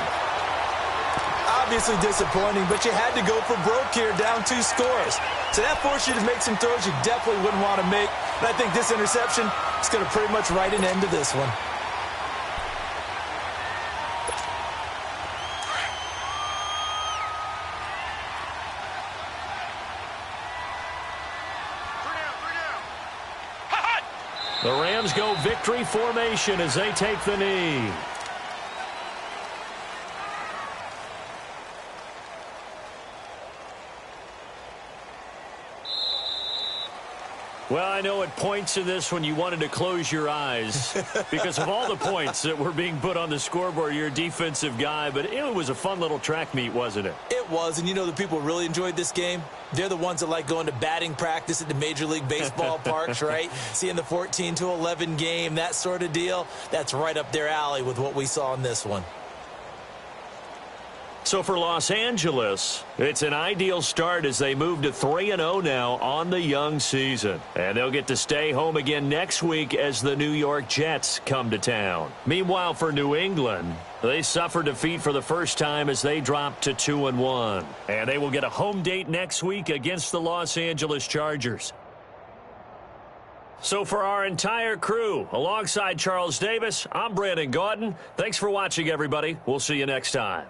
Obviously disappointing, but you had to go for broke here, down 2 scores. So that forced you to make some throws you definitely wouldn't want to make. And I think this interception is going to pretty much write an end to this one. The Rams go victory formation as they take the knee. Well, I know at points in this when you wanted to close your eyes because of all the points that were being put on the scoreboard. You're a defensive guy, but it was a fun little track meet, wasn't it? It was, and you know the people really enjoyed this game? They're the ones that like going to batting practice at the Major League Baseball parks, right? Seeing the 14-11 game, that sort of deal. That's right up their alley with what we saw in this one. So for Los Angeles, it's an ideal start as they move to 3-0 now on the young season. And they'll get to stay home again next week as the New York Jets come to town. Meanwhile, for New England, they suffer defeat for the first time as they drop to 2-1. And they will get a home date next week against the Los Angeles Chargers. So for our entire crew, alongside Charles Davis, I'm Brandon Gaudin. Thanks for watching, everybody. We'll see you next time.